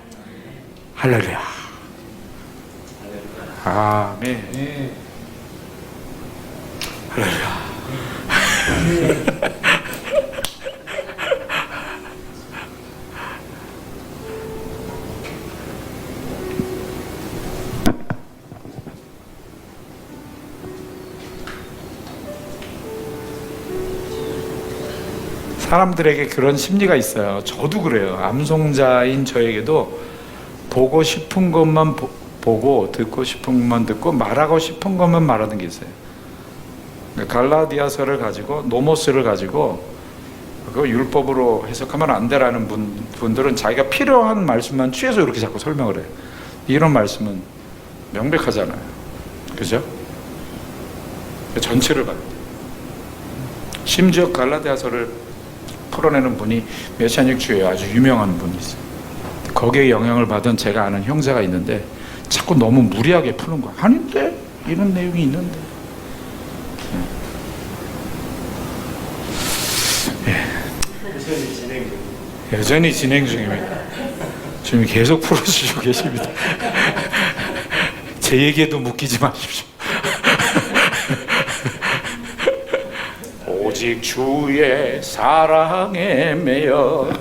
할렐루야. 아멘. 할렐루야. 사람들에게 그런 심리가 있어요. 저도 그래요. 암송자인 저에게도 보고 싶은 것만 보고 듣고 싶은 것만 듣고 말하고 싶은 것만 말하는 게 있어요. 갈라디아서를 가지고 노모스를 가지고 그 율법으로 해석하면 안 되라는 분들은 자기가 필요한 말씀만 취해서 이렇게 자꾸 설명을 해요. 이런 말씀은 명백하잖아요. 그죠? 전체를 봐요. 심지어 갈라디아서를 풀어내는 분이 메시아닉 주의에 아주 유명한 분이 있어요. 거기에 영향을 받은 제가 아는 형제가 있는데 자꾸 너무 무리하게 푸는 거야. 아닌데? 이런 내용이 있는데. 여전히 진행 중입니다. 지금 계속 풀어주시고 계십니다. 제 얘기에도 묶이지 마십시오. 오직 주의 사랑에 매여